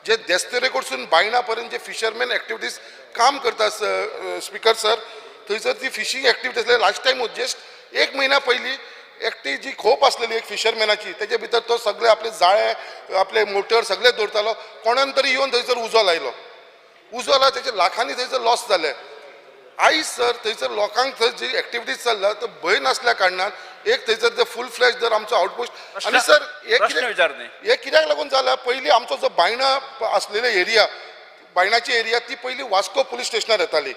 जे देस्तेरे कडसून बायणा पर्यंत जे फिशरमॅन एक्टिविटीज काम करता स्पिकर सर थंयसर ती फिशींग एक्टिविटी आसली लास्ट टायम जस्ट एक म्हयन्या पयलीं एकटी जी खोप आसलेली एक फिशरमॅनाची तेजे भितर तो सगळे आपले जाळे आपले मोटर सगळे दवरतालो कोणान तरी येवन थंयसर उजो लायलो उजो लावन तेजे लाखांनी थंयसर लॉस जाले आयज सर थंयसर लोकांक थंय जी एक्टिविटीज चल्ला तो भंय नासल्या कारणान एक थंयसर ते फूल फ्लॅश जर आमचो आउटपोस्ट आनी सर हे कित्याक लागून जाला पयलीं आमचो जो बायणा आसलेले एरिया बायणाची एरिया ती पयलीं वास्को पुलीस स्टेशनार येताली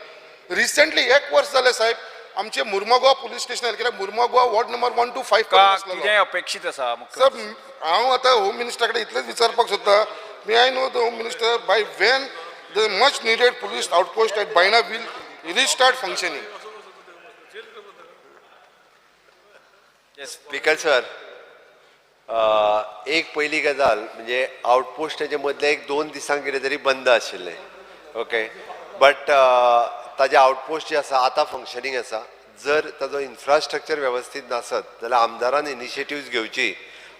रिसेंटली एक वर्स जालें साहेब आमचे मुर्मगांव पुलीस स्टेशनार कित्याक मुर्मगांव वॉर्ड नंबर 1 to 5 कितें अपेक्षीत आसा सर हांव आतां होम मिनिस्टरा कडेन इतलेंच विचारपाक सोदता may I know the home minister by when the much needed police outpost at Baina will restart functioning speaker sir एक पहिली गजाल म्हणजे आउटपोस्टाचे मदले एक 2 दिसांक कितें तरी बंद आशिल्लें ओके बट ताजे आउटपोस्ट जे आसा आतां फंक्शनींग आसा जर ताजो इन्फ्रास्ट्रक्चर वेवस्थीत नासत जाल्यार आमदारान इनिशिएटिव्ज घेवची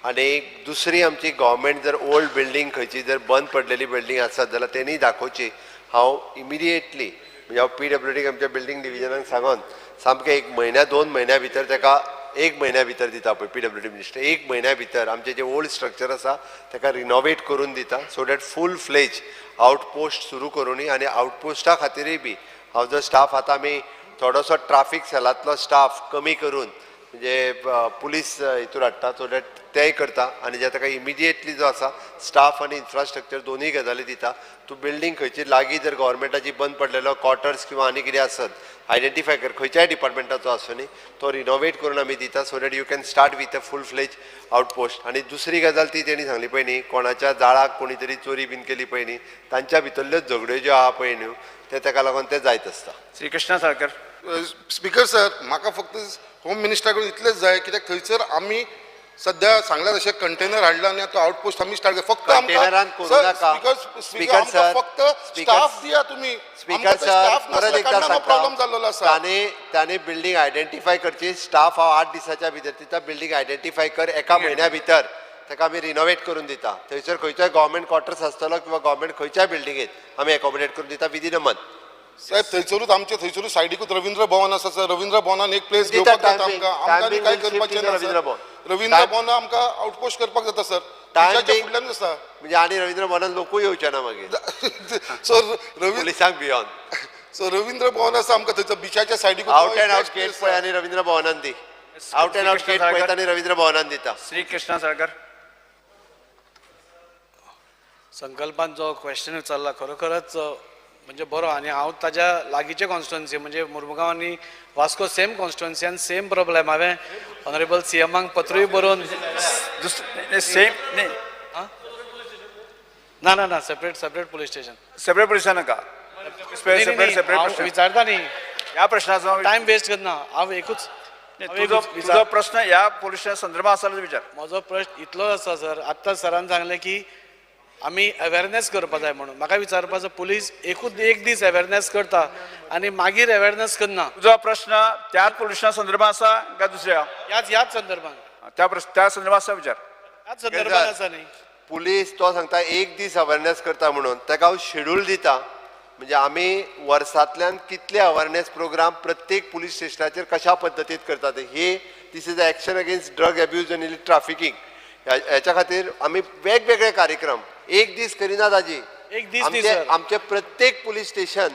आनी दुसरी आमची गव्हर्मेंट जर ओल्ड बिल्डींग खंयची जर बंद पडलेली बिल्डींग आसत जाल्यार तेणी दाखोवची हांव इमिडिएटली म्हणजे हांव PWDक आमच्या बिल्डींग डिविजनाक सांगून सामकें 1 म्हयन्या 2 म्हयन्या भितर ताका 1 म्हयन्या भितर दिता पळय PWD मिनिस्टर 1 म्हयन्या भितर आमचें जें ओल्ड स्ट्रक्चर आसा ताका रिनोवेट करून दिता so that full fledge outpost सुरू करूनी आनी आउटपोस्टा खातीरय बी हांव जो स्टाफ आतां आमी थोडोसो ट्राफीक सेलांतलो स्टाफ कमी करून म्हणजे पुलीस हितूर हाडटा सो दॅट तेंय करता आनी जे ताका इमिडिएटली जो आसा स्टाफ आनी इन्फ्रास्ट्रक्चर दोनूय गजाली दिता तूं बिल्डींग खंयची लागीं जर गव्हर्मेंटाची बंद पडलेलो क्वॉर्टर्स किंवा आनी कितें आसत आयडेंटिफाय कर खंयच्याय डिपार्टमेंटाचो आसूं न्ही तो रिनोवेट करून आमी दिता so that you can start with a full fledge outpost आनी दुसरी गजाल ती तेणी सांगली पळय न्ही कोणाच्या जाळाक कोणी तरी चोरी बीन केली पळय न्ही तांच्या भितरल्यो झगड्यो ज्यो आहा पळय न्ही ते ताका लागून ते जायत आसता श्री कृष्णा साळकर स्पीकर सर म्हाका फक्त होम मिनिस्टरा कडेन इतलेंच जाय कित्याक थंयसर आमी सद्या सांगल्या तशें कंटेनर हाडला आनी तो आउटपोस्ट आमी स्टार्ट केला फक्त स्पीकर सर फक्त स्टाफ दिया तुमी स्पीकर सर परत एकदा प्रॉब्लेम जाल्लो आसा तांणी बिल्डींग आयडेंटिफाय करची स्टाफ हांव 8 दिसाच्या भितर दिता बिल्डींग आयडेंटिफाय कर 1 म्हयन्या भितर ताका आमी रिनोवेट करून दिता थंयसर खंयचोय गव्हर्मेंट क्वॉर्टर्स आसतलो किंवा गव्हर्मेंट खंयच्याय बिल्डिंगेत आमी एकोमोडेट करून दिता विदीन अ मंथ साहेब थंयसरूच आमचे थंयसरूच सायडीकूच रवींद्र भवन आसा सर रवींद्र भवनान एक प्लेस घेवपाक जाता आमकां आमकां काय करपाचें ना रवींद्र भवन आमकां आउटपोस्ट करपाक जाता सर ताच्या फुडल्यान आसा म्हणजे आनी रवींद्र भवनान लोकूय येवचे ना मागीर सो पुलिसांक बियोंड सो रवींद्र भवन आसा आमकां थंयसर बिचाच्या सायडीक आउट एंड आउट गेट पळय आनी रवींद्र भवनान दी आउट एंड आउट गेट पळयता आनी रवींद्र भवनान दिता श्री कृष्णा साळकर संकल्पान जो क्वेश्चन विचारला खरोखरच म्हणजे बरो आनी हांव ताज्या लागींचे कॉन्स्टिट्युएन्सी म्हणजे मुर्मुगांव आनी वास्को सेम कॉन्स्टिट्युएन्सीन सेम प्रॉब्लेम हांवें ऑनरेबल CMाक पत्रूय बरोवन सेम ना सेपरेट पुलीस स्टेशन सेपरेट पुलिसां नाका सेपरेट विचारता न्ही ह्या प्रश्नाचो टायम वेस्ट करना हांव एकूच तुजो प्रश्न ह्या पुलिसां संदर्भात आसा विचार म्हजो प्रश्न इतलो आसा सर आत्तां सरान सांगलें की आमी अवेरनेस करपा जाय म्हणून म्हाका विचारपाचो पुलीस एक दीस अवेरनेस करता आनी मागीर अवेरनेस करना तुजो प्रश्न त्याच पुलिसां संदर्भात आसा काय दुसऱ्या ह्याच संदर्भान त्या संदर्भात आसा विचार ह्याच संदर्भान आसा न्ही पुलीस तो सांगता एक दीस अवेरनेस करता म्हणून ताका हांव शेड्यूल दिता म्हणजे आमी वर्सांतल्यान कितले अवेरनेस प्रोग्राम प्रत्येक पुलीस स्टेशनाचेर कशा पद्दतीन करतात हे this is action against drug abuse आनी ट्राफिकींग ह्याच्या खातीर आमी वेगवेगळे कार्यक्रम एक दीस करिना ताजी एक दीस न्ही सर आमचे प्रत्येक पुलीस स्टेशन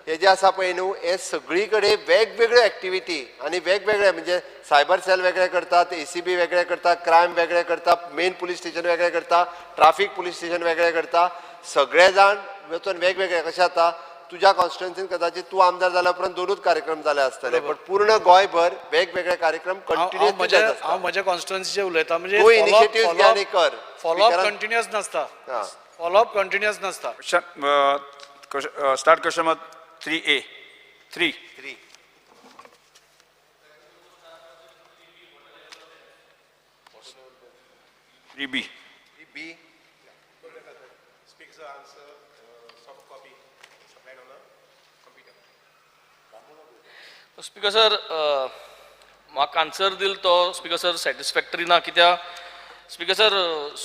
हे जे आसा पळय न्हू हे सगळी कडेन वेगवेगळ्यो एक्टिविटी आनी वेगवेगळे म्हणजे सायबर सेल वेगळे करतात ACB वेगळे करतात क्रायम वेगळे करतात मेन पुलीस स्टेशन वेगळे करता ट्राफीक पुलीस स्टेशन वेगळे करता सगळे जाण वचून वेगवेगळे कशें जाता तुझ्या कॉन्स्टिट्युएन्सीन कदाचित तू आमदार जाल्या उपरांत 2च कार्यक्रम जाले आसतले पण पूर्ण गोंयभर वेगवेगळे कार्यक्रम कंटिन्युअसली हांव म्हज्या कॉन्स्टिट्युएन्सीचे उलयतां म्हणजे तू इनिशिएटिव्ह घे आनी कर फॉलोअप कंटिन्युअस नासता हां. फॉलोअप कंटिन्युअस नासता start question number 3A 3 3B B Speaks the answer, soft copy supplied on the computer. Speaker sir म्हाका आन्सर दिल तो स्पीकर सर सॅटिस्फॅक्टरी ना कित्याक स्पीकर सर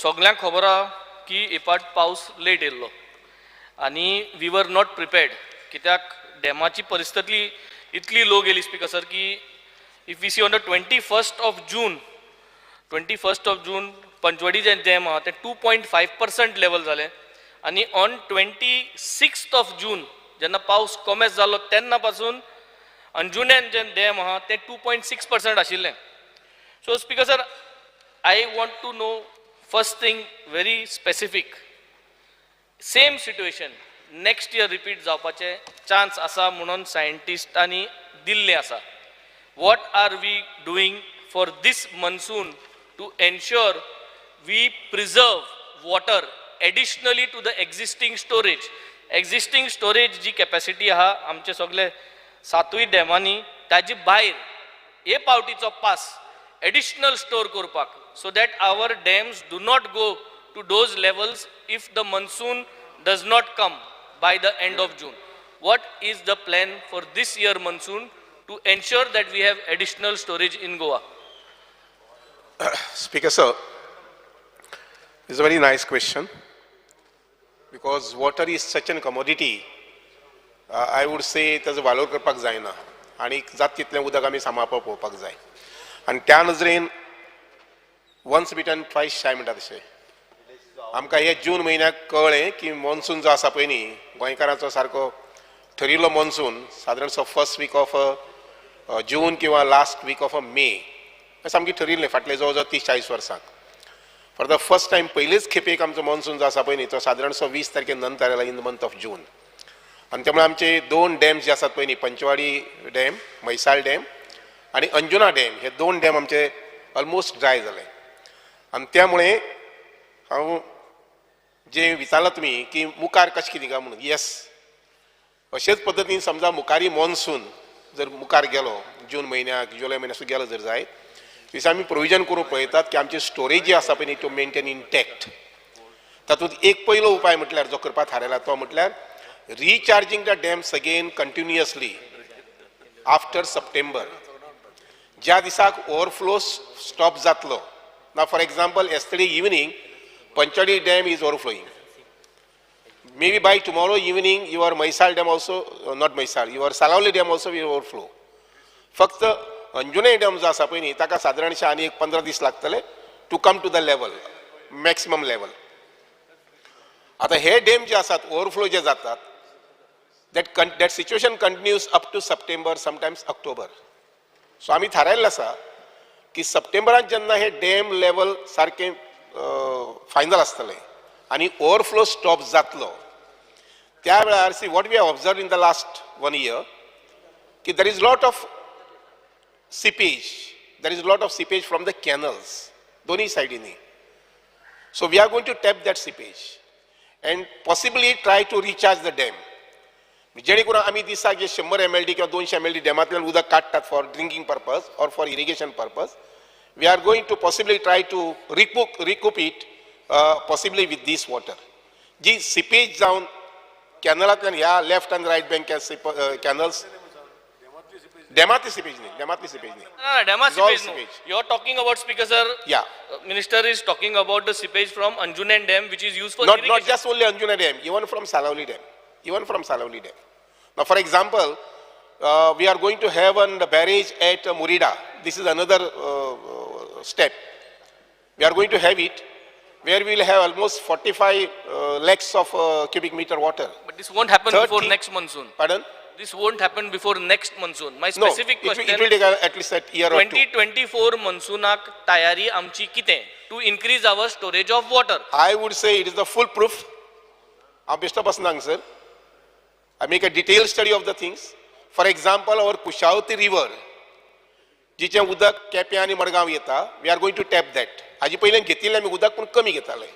सगल्यांक खबर आहा की हे पाट पावस लेट येयल्लो आनी वी वर नॉट प्रिपेर्ड कित्याक डॅमाची परिस्थिती इतली लो गेली स्पीकर सर की if we see on the 21st of June Panchwadi जे डॅम आहा ते 2.5% लेवल जाले आनी ऑन 26th of June जेन्ना पावस कॉमेस जालो तेन्ना पासून अंजुनेन जे डॅम आहा ते 2.6% आशिल्लें so speaker sir I want to know first thing very specific same situation next year repeat जावपाचे चान्स आसा म्हणून सायंटिस्टांनी दिल्ले आसा what are we doing for this monsoon to ensure we preserve water additionally to the existing storage जी capacity आहा आमचे सगळे 7 डॅमांनी ताजी भायर हे पावटीचो पास एडिशनल स्टोर करपाक so that our dams do not go to those levels if the monsoon does not come by the end of June. What is the plan for this year monsoon to ensure that we have additional storage in Goa? Speaker sir, it's a very nice question because water is such a commodity. I would say ताजो वालोर करपाक जायना आनी जात तितलें उदक आमी सांबाळपाक पळोवपाक जाय आनी त्या नजरेन वन्स बिटन ट्वायस शाय म्हणटा तशें आमकां हे जून म्हयन्याक कळ्ळें की मॉन्सून जो आसा पळय न्ही गोंयकारांचो सारको ठरिल्लो मॉन्सून सादारण फर्स्ट वीक ऑफ जून किंवा लास्ट वीक ऑफ मे सामकी ठरिल्लें फाटले जवळ जवळ 30-40 वर्सांक फॉर द फर्स्ट टायम पयलेच खेपेक आमचो मॉन्सून जो आसा पळय न्ही तो सादारण 20 तारखे नंतर आयला in the month of June आनी त्यामुळे आमचे 2 डॅम्स जे आसात पळय न्ही पंचवाडी डॅम मैसाळ डॅम आनी अंजुना डॅम हे 2 डॅम आमचे ऑलमोस्ट ड्राय जाले आनी त्यामुळे हांव जे विचारलां तुमी की मुखार कशें कितें काय म्हणून येस अशेच पद्दतीन समजा मुखारी मॉन्सून जर मुखार गेलो जून म्हयन्याक जुलय म्हयन्याक गेलो जर जायत दिसा आमी प्रोविजन करूंक पळयतात की आमची स्टोरेज जी आसा पळय न्ही तो मेंटेन इंटॅक्ट तातूंत एक पयलो उपाय म्हटल्यार जो करपाक थारायला तो म्हटल्यार recharging the dams again continuously after September ज्या दिसाक ओवरफ्लो स्टॉप जातलो ना for example yesterday evening Panchadi dam is overflowing. Maybe by tomorrow evening, your Maisal dam also, not Maisal, your Salavli dam also will overflow. फक्त Anjunem dam जो आसा पळय न्ही ताका सादारणशे आनी एक 15 दीस लागतले to come to the level maximum level आता हे डॅम जे आसात ओवरफ्लो जे जातात that situation continues up to September sometimes October so आमी थारायल्लें आसा की सप्टेंबरांत जेन्ना हे डॅम लेवल सारकें फायनल आसतलें आनी ओवरफ्लो स्टॉप जातलो त्या वेळार see what we have observe in the last 1 year की there is lot of seepage from the canals दोनी सायडींनी so we are going to tap that seepage and possibly try to recharge the dam जेणे करून आमी दिसाक जे 100 mld किंवा 200 mld डॅमांतल्यान उदक काडटात for drinking purpose or for irrigation purpose we are going to possibly try to recoup it possibly with this water. जी seepage जावन कॅनलांतल्यान ह्या left and right bank canals डॅमांतली सीपेज न्ही Dema sewage. You are talking about speaker sir. Yeah. Minister is talking about the seepage from Anjunen Dam, which is used for not irrigation. just only Anjuna Dam, even from Salavli Dam. Now, for example, we are going to have a barrage at Murida. This is another step. We are going to have it, where we will have almost 45 lakhs of cubic meter water. But this won't happen before next monsoon. Pardon? This won't happen before next monsoon. My specific question. It will take at least a year or two. 2024 monsoon-ak tayari amchi kite to increase our storage of water. I would say it is the full proof. I'm best of answer. I make a detailed study of the things. For example, our Kushawati river, जिचे उदक केपें आनी मडगांव येता, we are going to tap that. हाजी पयलें घेतिल्लें आमी उदक पूण कमी घेताले.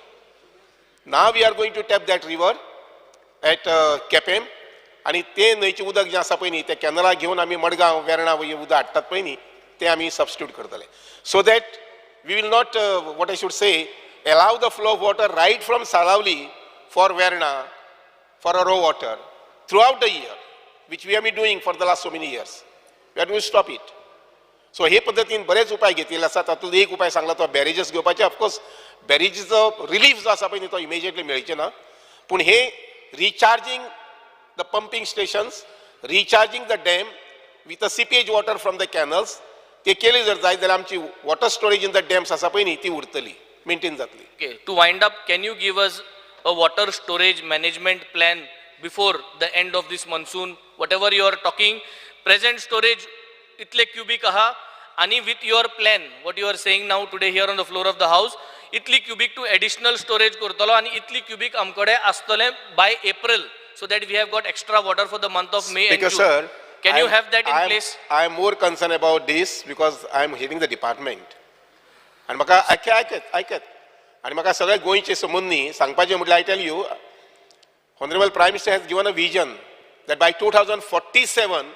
Now we are going to tap that river at Quepem आनी तें न्हंयचें उदक जें आसा पळय न्ही तें कॅनला घेवन आमी मडगांव वेर्णा उदक हाडटात पळय न्ही तें आमी सबस्टिट्यूट करतले. So that we will not, what I should say, allow the flow of water right from Salavli for Verna, for raw water, throughout the year, which we have been doing for the last so many years. We are going to stop it. So हे पद्धतीन बरेच उपाय घेतिल्ले आसा. तातूंत एक उपाय सांगला तो बॅरेजेस घेवपाचे. ऑफकोर्स बॅरेजीचो रिलीफ जो आसा पळय न्ही तो इमिजिएटली मेळचे ना, पूण हे recharging the pumping stations, recharging the dam with the seepage water from the canals, ते केले जर जायत जाल्यार आमची water storage in the dams आसा पळय न्ही ती उरतली, मेंटेन जातली. Okay, to wind up, can you give us a water storage management plan before the end of this monsoon? Whatever you are talking, present storage इतले cubic आहा, आणि with your plan, what you are saying now today here on the floor of the house, Italy cubic to additional storage करतलो आणि इतली cubic आमकडे आसतले by April, so that we have got extra water for the month of May and June. Sir, can you have that in place? I am more concerned about this because I am heading the department. आणि म्हाका ऐकत आणि म्हाका सगळे गोंयचे संबंधी सांगपाचें म्हटल्यार I tell you, Honorable Prime Minister has given a vision that by 2047,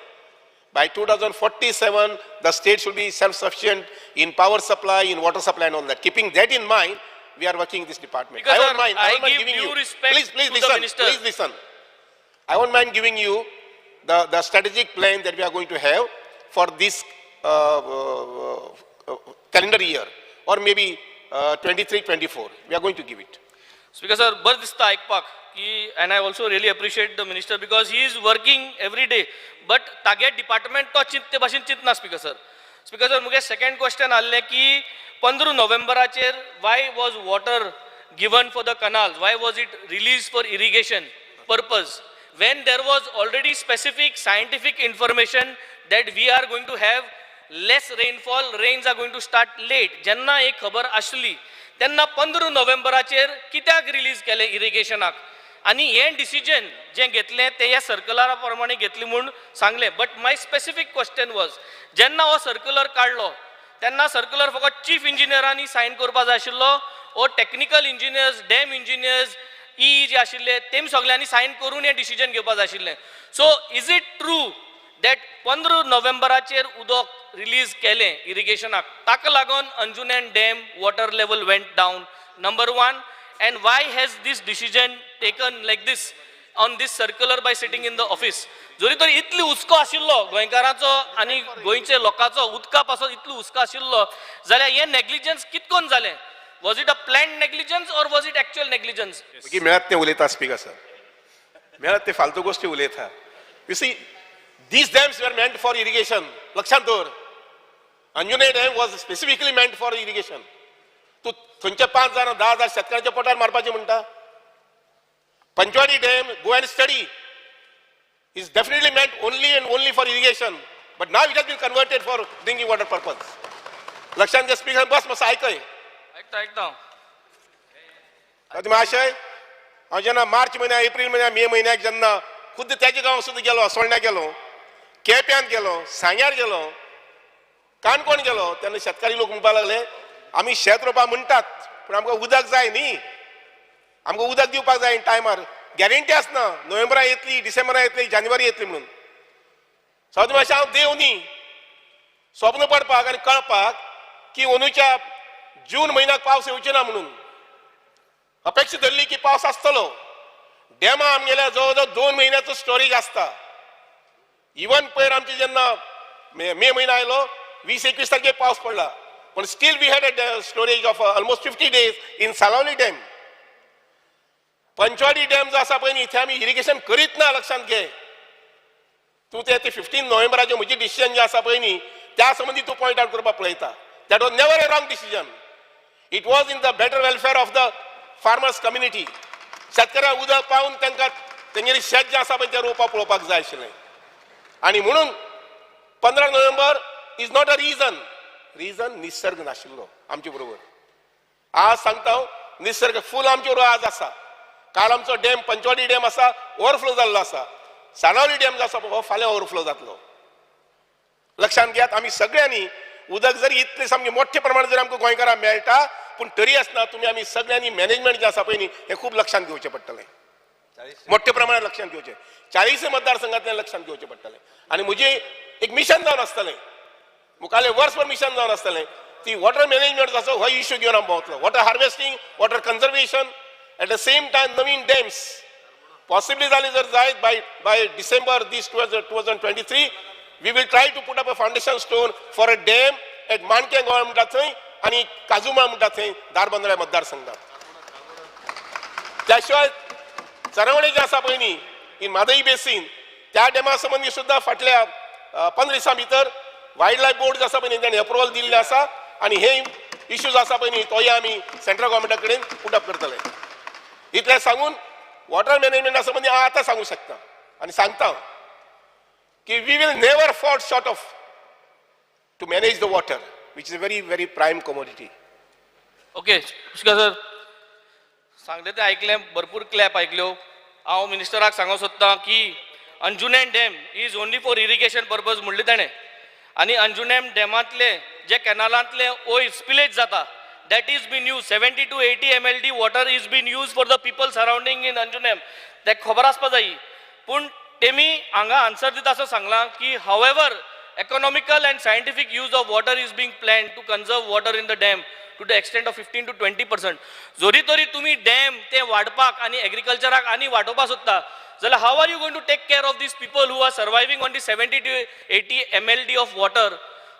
the state should be self-sufficient in power supply, in water supply and all that. Keeping that in mind, we are working in this department. Because I won't mind give giving due you, respect please to the listen, minister. please listen. I won't mind giving you the strategic plan that we are going to have for this calendar year, or maybe 23-24. We are going to give it. Speaker sir, बरं दिसता आयकपाक की, and I also really appreciate the minister because he is working every day, but Tage department तो चिंते भाशेन चिंतना. Speaker sir, मुगे second question आले की 15 नोव्हेंबराचेर why was water given for the canals? Why was it released for irrigation purpose when there was already specific scientific information that we are going to have less rainfall, rains are going to start late. जेन्ना एक खबर आसली तेन्ना 15 नोव्हेंबराचेर कित्याक release केले इरिगेशनाक, आणि हे decision जे घेतले ते ह्या सर्क्युलरा प्रमाणे घेतली म्हणून सांगले. But my specific question was, जेन्ना हो सर्क्युलर काढलो तेन्ना सर्क्युलर फकत चीफ इंजिनियरांनी सायन करपा जाय आशिल्लो, ओ टेक्निकल इंजिनियर्स, डॅम इंजिनियर्स, ई जे आशिल्ले तेम सगळ्यांनी सायन करून हे डिसिजन घेवपा जाय आशिल्लें. So is it true that 15 नोव्हेंबराचेर उदक रिलीज केले इरिगेशनाक, ताका लागून अंजुनेन dam water level went down? Number one, and why has this decision taken like this on this circular by sitting in the office? जरी तर इतली हुस्को आशिल्लो गोंयकारांचो आनी गोंयचे लोकांचो उदका पासून इतलो हुस्को आशिल्लो जाल्यार हे नेग्लिजन्स कितकोन जालें? Was it a planned negligence or was it actual negligence? मेळत ते उलयता स्पीकर सर, मेळत ते फालतू गोष्टी उलयता. You see, these dams were meant for irrigation. लक्षांत दवर, Anjunem dam was specifically meant for irrigation. तू थंयचे 5,000 10,000 शेतकारांच्या पोटार मारपाचें म्हणटा. Panchawadi dam, go and study, is definitely meant only and only for irrigation, but now it has been converted for drinking water purpose. लक्षांत घे स्पीकर, बस मातसो आयकय. ऐकता महाशय, हांव जेन्ना मार्च म्हयन्याक, एप्रील म्हयन्याक, मे म्हयन्याक जेन्ना खुद्द त्याच्या गांव सुद्दां गेलो, सोलण्या गेलो, केप्यान गेलो, सांग्यार गेलो, काणकोण गेलो, तेन्ना शेतकारी लोक म्हणपाक लागले आमी शेत रोवपा म्हणटात पूण आमकां उदक जाय न्ही, आमकां उदक दिवपाक जाय टायमार. गॅरेंटी आसना नोव्हेंबरा येतली, डिसेंबरा येतली, जानेवारी येतली म्हणून. सद्या मातशें हांव देव न्ही, स्वप्न पडपाक आनी कळपाक की अंदूच्या जून म्हयन्याक पावस येवचे ना म्हणून अपेक्षा धरली की पावस आसतलो. डॅमा आमगेल्या जवळ जवळ 2 महिन्याचो स्टोरेज आसता. इवन पयर आमचे जेन्ना मे म्हयनो आयलो 20-21 तारखेक पावस पडला, पण still we had a storage of almost 50 days in Salaulim dam. Panchawadi dam जो आसा पळय न्ही थंय आमी इरिगेशन करीत ना. लक्षांत घे, तूं ते 15 नोव्हेंबराचें म्हजें डिसिजन जें आसा पळय न्ही त्या संबंधी तूं पॉयंट आउट करपाक पळयता. That was never a wrong decision. It was in the better welfare of the farmers community. शेतकऱ्यांक उदक पावन तांकां तेंगेली शेत जें आसा पळय तें रोवपाक पळोवपाक जाय आशिल्लें. आनी म्हणून 15 November is not a reason निसर्ग नाशिल्लो आमचे बरोबर. आज सांगता हांव, निसर्ग फूल आमचे बरोबर आज आसा. काल आमचो डॅम पंचवाडी डॅम आसा ओवरफ्लो जाल्लो आसा. सानावली डॅम जो आसा पळय हो फाल्यां ओवरफ्लो जातलो. लक्षांत घेयात, आमी सगळ्यांनी उदक जरी इतले सामके मोठ्या प्रमाणात जर आमकां गोंयकारांक मेळटा पूण तरी आसतना तुमी आमी सगळ्यांनी मॅनेजमेंट जे आसा पळय न्ही हें खूब लक्षांत घेवचें पडटलें. मोठ्या प्रमाणात लक्षांत घेवचें. 40 मतदारसंघांतल्यान लक्षांत घेवचें पडटलें. आनी म्हजें एक मिशन जावन आसतलें, मुखावेलें वर्सभर मिशन जावन आसतलें. ती वॉटर मॅनेजमेंट आसा हो इश्यू घेवन आमी भोंवतलो. Water harvesting, water conservation, at the same time नवीन डॅम्स पॉसिबली जाले जर जायत by December this 2023 we will try to put up a foundation stone for a dam at माणक्या गोवा म्हणटा थंय आनी काजुमा म्हणटा थंय दारबांदोड्या मतदारसंघात. त्या शिवाय चरवणे जे आसा पळय न्ही इन म्हादई बेसीन त्या डॅमा संबंधी सुद्दां फाटल्या 15 दिसां भितर वायल्ड लायफ बोर्ड जो आसा पळय न्ही ताणें अप्रुवल दिल्लें आसा आनी हे इश्यूज आसा पळय न्ही तोय आमी सेंट्रल गव्हर्मेंटा कडेन पुट अप करतले. इतलें सांगून वॉटर मॅनेजमेंटा संबंधी हांव आतां सांगूं शकता आनी सांगता कि we will never fall short of to manage the water, which is a very, very prime commodity. Okay sir सांगले ते ऐकले, भरपूर क्लॅप ऐकल्यो. हांव मिनिस्टराक सांगूंक सोदतां की Anjunem dam is only for irrigation purpose म्हणलें ताणें. आनी अंजुनेम डॅमांतले जे कॅनालांतले ऑयल स्पिलेज जाता that is been used 70 to 80 mld water is been used for the people surrounding in अंजुनेम. ते खबर आसपा जाय. पूण तेमी हांगा आन्सर दिता असो सांगलां की however economical and scientific use of water is being planned to conserve water in the dam to the extent of 15 to 20%. जोरी तोरी तुम्ही डॅम ते वाडपाक आनी एग्रीकल्चराक आनी वाडोवपाक सोदता जाल्यार how are you going to take care of this people who are surviving on the 70 to 80 mld of water.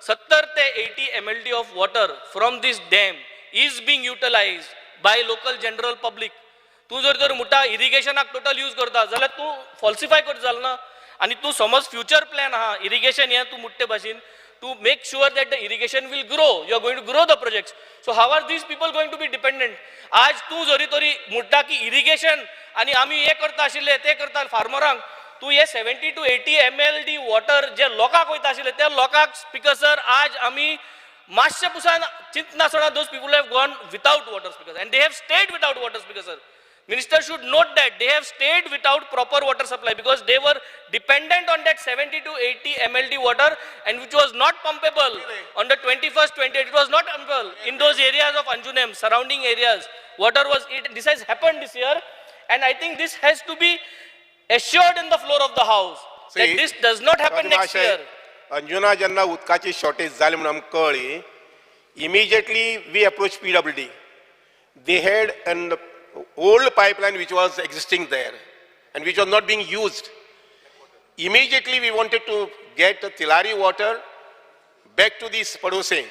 70 ते 80 mld of water from this dam is being utilized by local general public. तू जर मोठा इरिगेशनाक total use करता जाल्यार तू फॉल्सिफाय करता जालें ना. आनी तू समज फ्युचर प्लॅन आहा इरिगेशन हें तू मुट्टे भाशेन to make sure that the irrigation will grow, you are going to grow the projects. So how are these people going to be dependent. आज तू जरी तरी म्हणटा की इरिगेशन आनी आमी हे करता आशिल्ले ते करता फार्मरांक, तू हे 70 to 80 mld वॉटर जे लोकांक वयता आशिल्ले त्या लोकांक स्पीकर सर आज आमी मातशे पुसान चिंत नासतना those people have gone without water speaker and they have stayed without water speaker sir. Minister should note that they have stayed without proper water supply because they were dependent on that 70 to 80 mld water and which was not pumpable on the 21st, 28th. It was not pumpable in those areas of Anjunem, surrounding areas. Water was, this has happened this year and I think this has to be assured in the floor of the house that this does not happen next year. Anjuna जेन्ना उदकाची shortage जाली म्हणून आमकां कळ्ळी, immediately we approached PWD. They had an old pipeline which was existing there and which was not being used. Immediately we wanted to get the Tilari water back to this Padose.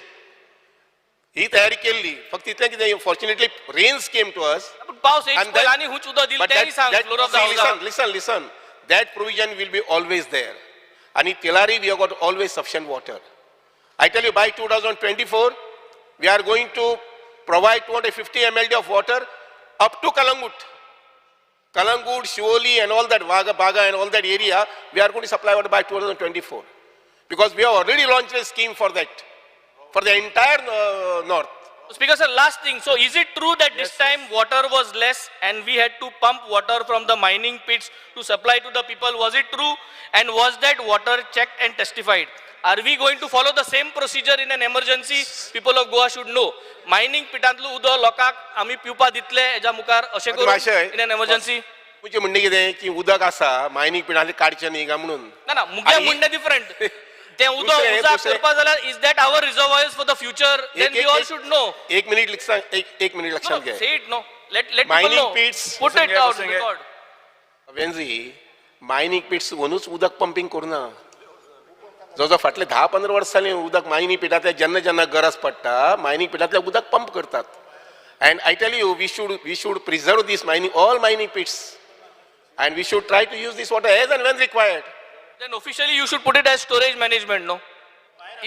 ही तयारी केली. फक्त इतलें कितें fortunately rains came to us पावस येयच पयलीं आनी हुंच उदक दिलें तेंय सांग floor of the house. listen that provision will be always there. And in Tilari we have got always sufficient water. I tell you by 2024 we are going to provide 250 mld of water up to Kalangut, Shivoli and all that Baga and all that area. We are going to supply water by 2024 because we have already launched a scheme for that, for the entire north. Speaker sir, last thing. So is it true that this time water was less and we had to pump water from the mining pits to supply to the people? Was it true? And was that water checked and testified? Are we going to follow the same procedure in an emergency? People of Goa should know. Mining pitantlu udo लोकांक आमी पिवपा दितले हेच्या मुखार अशें करून in an emergency. तुजें म्हणणें कितें की उदक आसा मायनिंग पिठांतलें काडचें न्ही काय म्हणून? ना मुगे म्हणणें डिफरंट. ते उदक उजा करपा जाल्यार is that our reservoirs for the future? Then we all should know. एक मिनिट लक्षात घे. Say it no. Let people Mining know. pits. Put it out record. वेन्झी मायनिंग पिट्स वनूच उदक पंपिंग करुना. जो फाटले 10-15 वर्सांनी उदक मायनिंग पिठांतले जेन्ना गरज पडटा मायनिंग पिठांतले उदक पंप करतात. And I tell you we should preserve this all mining pits and we should try to use this water as and when required. Then officially you should put it as storage management, no?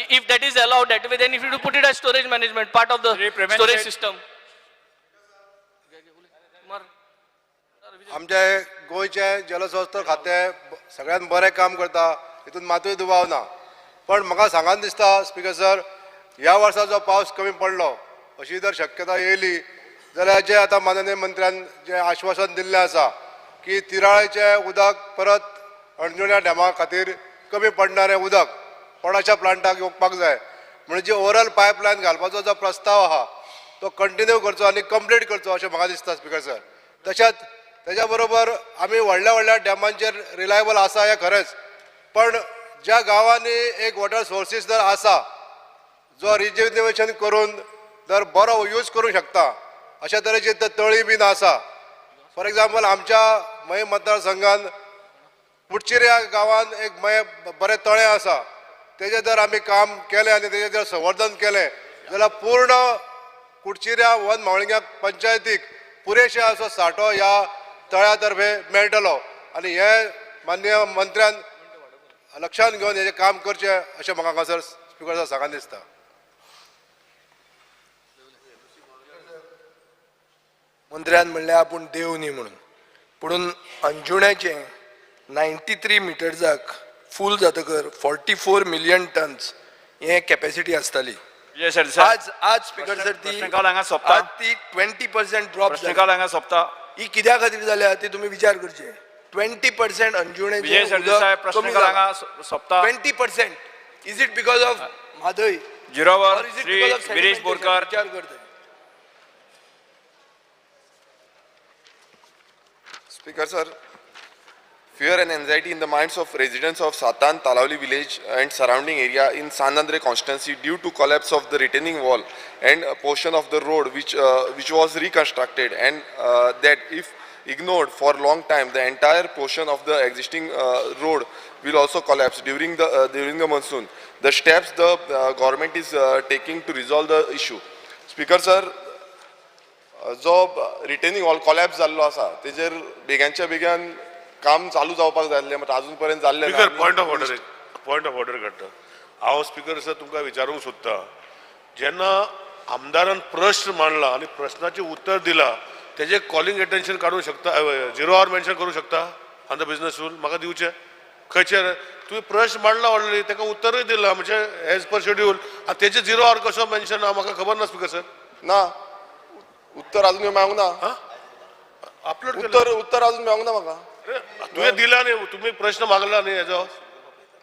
If that is allowed that way, then if you do put it as storage management, part of the storage system. आमचे गोयचे जलस्रोत खाते सगळ्यात बरें काम करता, हितून मातूय दुबाव ना. पण म्हाका सांगान दिसता स्पीकर सर, ह्या वर्सा जो पावस कमी पडलो अशी जर शक्यता येयली जाल्यार जे आतां माननीय मंत्र्यान जे आश्वासन दिल्लें आसा की तिराळेचें उदक परत अंजुण्या डॅमा खातीर कमी पडणारें उदक पणाच्या प्लांटाक येवपाक जाय म्हणजे ओवरऑल पायपलायन घालपाचो जो प्रस्ताव आहा तो कंटिन्यू करचो आनी कंप्लीट करचो अशें म्हाका दिसता स्पिकर सर. तशेंच तेज्या बरोबर आमी व्हडल्या व्हडल्या डॅमांचेर रिलायबल आसा हें खरेंच, पण ज्या गांवांनी एक वॉटर सोर्सीस जर आसा जो रिज्युनेशन करून जर बरो यूज करूंक शकता अशा तरेची तळी बीन आसा. फॉर एग्जाम्पल आमच्या मय मतदारसंघान कुडचिऱ्या गांवांत एक बरें तळें आसा, तेजें जर आमी काम केलें आनी तेजें जर संवर्धन केलें जाल्यार पूर्ण कुडचिऱ्या वन म्हावळिंग्याक पंचायतीक पुरेशे असो सांठो ह्या तळ्या तर्फे मेळटलो आनी हे माननीय मंत्र्यान लक्षांत घेवन हेजें काम करचें अशें म्हाका हांगासर स्पिकर सर सांगान दिसता. मंत्र्यान म्हणलें आपूण देव न्ही म्हणून, पुणून अंजुण्याचे 93 मिटर्साक फूल जातकर 44 मिलियन टन्स हे कॅपॅसिटी आसताली. आज स्पिकर सर ती 20% ड्रॉप सोंपता. ही कित्या खातीर जाल्या ते तुमी विचार करचे. 20% अंजुण्याचे 20%. Is it because of Mhadei? जिरोवर श्री गिरीश बोरकार. विचार करता. Speaker sir, fear and anxiety in the minds of residents of Satan, Talavli village and surrounding area in Sanandre constituency due to collapse of the retaining wall and a portion of the road which was reconstructed, and that if ignored for long time the entire portion of the existing road will also collapse during the monsoon. The steps the government is taking to resolve the issue. Speaker sir, जो retaining wall collapse जाल्लो आसा तेजेर बेग्यानच्या बेग्यान काम चालू जावपाक जाय आसलें, but अजून पर्यंत जाल्लें ना. पॉयंट ऑफ ऑर्डर करता हांव स्पिकर सर तुमकां विचारूंक सोदता. जेन्ना आमदारान प्रश्न मांडला आनी प्रश्नाचें उत्तर दिलां तेजें कॉलिंग एटेन्शन काडूंक शकता, 0 आवर मेन्शन करूंक शकता ऑन द बिजनस रूल म्हाका दिवचें. खंयचेर तुवें प्रश्न मांडला ऑलरेडी ताका उत्तरूय दिलां म्हणजे एज पर शेड्यूल, आनी तेजें 0 आवर कसो मेन्शन आहा म्हाका खबर ना स्पिकर सर. ना उत्तर अजून मेळूंक ना. अपलोड उत्तर अजून मेळूंक ना म्हाका. तुवें दिला न्ही, तुमी प्रश्न मागला न्ही हेजो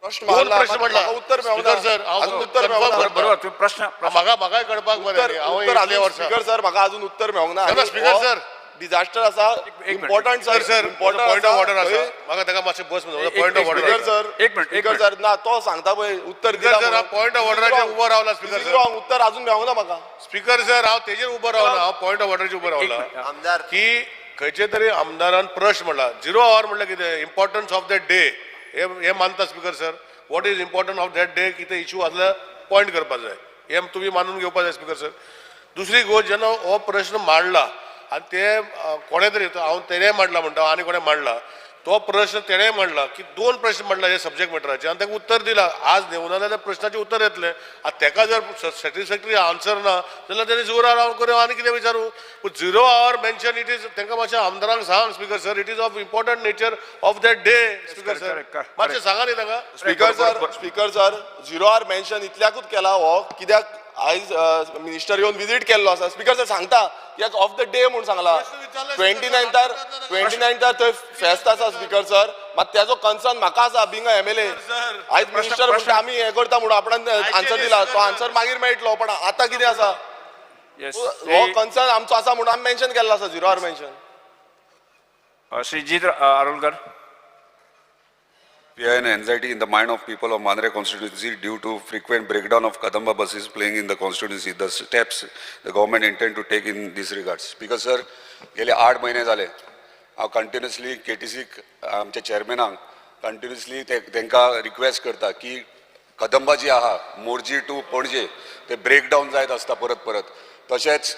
प्रश्न मागला उत्तर मेळूंक ना. सर अजून उत्तर मेळूंक ना. बरोबर तुम्ही प्रश्न म्हाकाय कळपाक स्पीकर सर म्हाका अजून उत्तर मेळूंक ना. स्पीकर सर डिजास्टर आसा important sir point of order आसा म्हाका ताका मातशें बस पॉयंट ऑफ ऑर्डर सर. एक मिनिट सर ना तो सांगता पळय उत्तर दिला पॉयंट ऑफ ऑर्डराचेर उबो रावला स्पीकर सर. उत्तर अजून मेळूंक ना म्हाका. स्पीकर सर हांव तेजेर उबो रावला, हांव पॉयंट ऑफ ऑर्डराचेर उबो रावला आमदार की खंयचे तरी आमदारान प्रश्न म्हणला 0 आवर म्हणल्यार कितें इम्पॉर्टन्स ऑफ दॅट डे हे मानता speaker sir. What is importance of that day कितें इश्यू आसल्यार पॉयंट करपाक जाय हे तुमी मानून घेवपाक जाय स्पीकर सर. दुसरी गोष्ट जेन्ना हो प्रश्न मांडला आनी ते कोणे तरी हांव तेणें मांडला म्हणटा आनी कोणें मांडला तो प्रश्न तेणें मांडला की 2 प्रश्न मांडला हे सब्जेक्ट मॅटराचे आनी ताका उत्तर दिला. आज नेवना जाल्यार प्रश्नाचें उत्तर येतलें. आतां ताका जर सॅटिस्फॅक्टरी आन्सर ना जाल्यार तेणी 0 आवर करूं आनी कितें विचारूं. 0 आवर मेन्शन इट इज तांकां मातशें आमदारांक सांग speaker sir it is of important nature of that day speaker sir मातशें सांगा न्ही तांकां. स्पीकर सर 0 आवर मेन्शन इतल्याकूच केला हो कित्याक आयज मिनिस्टर येवन विजीट केल्लो आसा. स्पीकर सर सांगता कित्याक ऑफ द डे म्हणून सांगला 29 थंय फेस्त आसा स्पीकर सर. मात तेजो कन्सर्न म्हाका आसा बिंग MLA. आयज मिनिस्टर म्हणटा आमी हें करता म्हणून आपणान आन्सर दिला तो आन्सर मागीर मेळटलो, पण आतां कितें आसा हो कन्सर्न आमचो आसा म्हणून आमी मेन्शन केल्लो आसा 0 hour mention. Shrijit Arolkar. Fear and anxiety in the mind of people of Mandre constituency due to frequent breakdown of Kadamba buses playing in the constituency. The steps the government intend to take in these regards. Because sir, गेले 8 महिने झाले हांव continuously KTC आमच्या चेअरमॅनाक continuously तांकां request करता की कदंबा जी आहा Morjim to पणजे ते ब्रेकडावन जायत आसता परत. तशेंच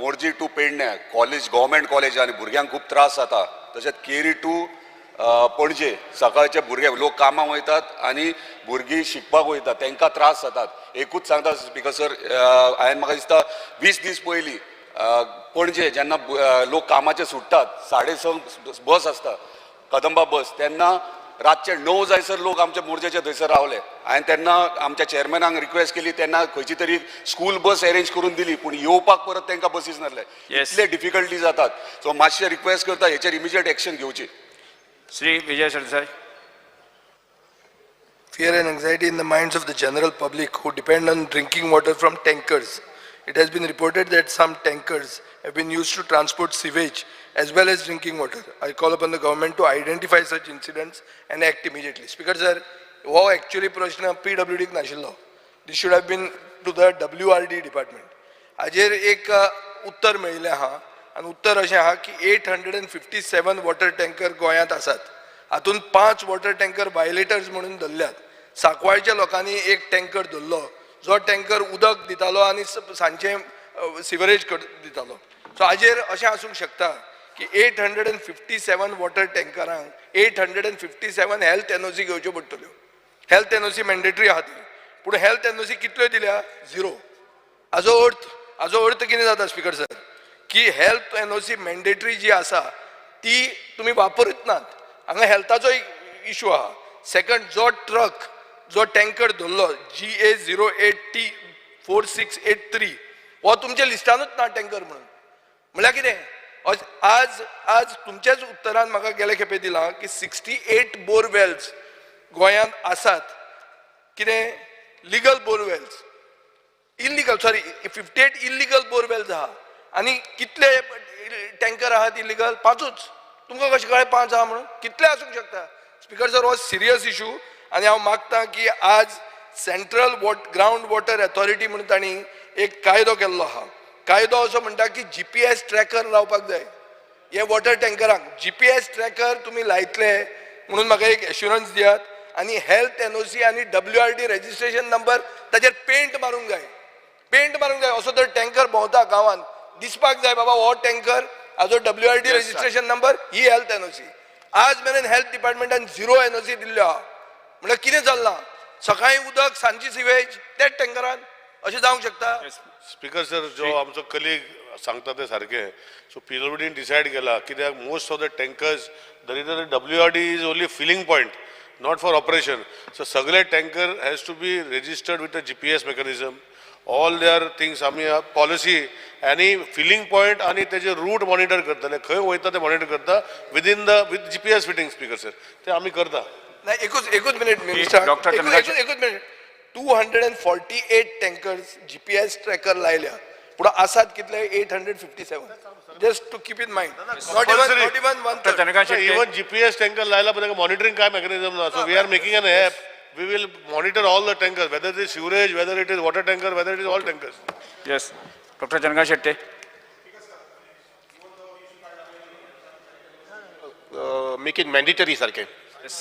मोरजी टू पेडण्या कॉलेज गव्हर्मेंट कॉलेज आनी भुरग्यांक खूब त्रास जाता. तशेंच केरी टू पणजे सकाळचे भुरगे लोक कामाक वयतात आनी भुरगीं शिकपाक वयतात तांकां त्रास जातात. एकूच सांगता स्पीकर सर हांवें म्हाका दिसता 20 दीस पयलीं पणजे जेन्ना लोक कामाचे सुट्टात 6:30 बस आसता कदंबा बस तेन्ना रातचे 9 जायसर लोक आमच्या मोरजेचे थंयसर रावले. हांवें तेन्ना आमच्या चेअरमॅनाक रिक्वेस्ट केली तेन्ना खंयची तरी स्कूल बस अरेंज करून दिली, पूण येवपाक परत तांकां बसीस नासले. इतले डिफिकल्टी जातात. सो मातशें रिक्वेस्ट करता हेचेर इमिजिएट एक्शन घेवची. Shri Vijay Sardesai. Fear and anxiety in the minds of the general public who depend on drinking water from tankers. It has been reported that some tankers have been used to transport sewage as well as drinking water. I call upon the government to identify such incidents and act immediately. Speaker sir, wo actually प्रश्न PWD नाशिल्लो. This should have been to the WRD department. हाजेर एक उत्तर मेळिल्लें आहा आनी उत्तर अशें आहा की 857 वॉटर टँकर गोंयांत आसात. हातून 5 वॉटर टँकर वायलेटर्स म्हणून धरल्यात. सांकवाळच्या लोकांनी एक टँकर धरलो जो टँकर उदक दितालो आनी सांचे सिवरेज दितालो. सो हाजेर अशें आसूंक शकता की 857 वॉटर टँकरांक 857 हेल्थ एनओसी घेवच्यो पडटल्यो. हेल्थ एनओसी मॅन्डेटरी आहा ती, पूण हेल्थ एनओसी कितल्यो दिल्या? 0. हाजो अर्थ कितें जाता स्पीकर सर की हेल्थ एनओसी मॅन्डेटरी जी आसा ती तुमी वापरत नात. हांगा हेल्थाचो इशू आहा. सेकंड, जो ट्रक जो टँकर धरलो GA08T4683 हो तुमच्या लिस्टानूच ना टँकर म्हणून. म्हळ्यार कितें? आज तुमच्याच उत्तरान म्हाका गेले खेपे दिलां की 68 बोरवेल्स गोंयांत आसात. कितें? Legal borewells. Illegal 58 illegal borewells आहा आनी कितले टँकर आहात इल्लिगल? 5च. तुमकां कशें कळ्ळें 5 आहा म्हणून? कितले आसूंक शकता? स्पीकर सर, हो सिरियस इशू आनी हांव मागतां की आज सेंट्रल ग्रावंड वॉटर अथॉरिटी म्हणून तांणी एक कायदो केल्लो आहा. कायदो असो म्हणटा की GPS ट्रॅकर लावपाक जाय हे वॉटर टँकरांक. GPS ट्रॅकर तुमी लायतले म्हणून म्हाका एक एश्युरन्स दियात आनी हेल्थ एनओसी आनी WRD रजिस्ट्रेशन नंबर ताचेर पेंट मारूंक जाय. असो जर टँकर भोंवता गांवांत दिसपाक जाय बाबा हो टँकर हाजो WRD रजिस्ट्रेशन नंबर ही हेल्थ एनओसी. आज मेरेन हेल्थ डिपार्टमेंटान 0 एनओसी दिल्ल्यो आहा. म्हळ्यार कितें चल्लां? सकाळीं उदक सांजची सिवेज त्याच टँकरान अशें जावंक शकता? स्पीकर सर, जो आमचो कलीग सांगता ते सारकें. सो PWDन डिसायड केला कित्याक most of the tankers WRD is only filling point, not for operation. So सगळे tanker has to be registered with a GPS mechanism. All there things आमी पॉलिसी आनी फिलिंग पॉयंट आनी तेजे रूट मॉनिटर करतले. खंय वयता ते मॉनिटर करता with GPS fitting. Speaker sir, ते आमी करता. नाही, एकूच मिनिट मिनिस्टर, एकूच मिनिट. 248 टँकर्स GPS ट्रॅकर लायल्या, पुढे आसात कितले? 857. Just to keep in mind. Not even 1/3. Even GPS tanker लायला पण मॉनिटरिंग काय मेकॅनिझम ना. So we are making an app. We will monitor all the tankers, whether it is sewerage, whether it is water tanker, whether it is all tankers. Yes. Dr. Janaka Shetty. Make it mandatory, sarke. Yes.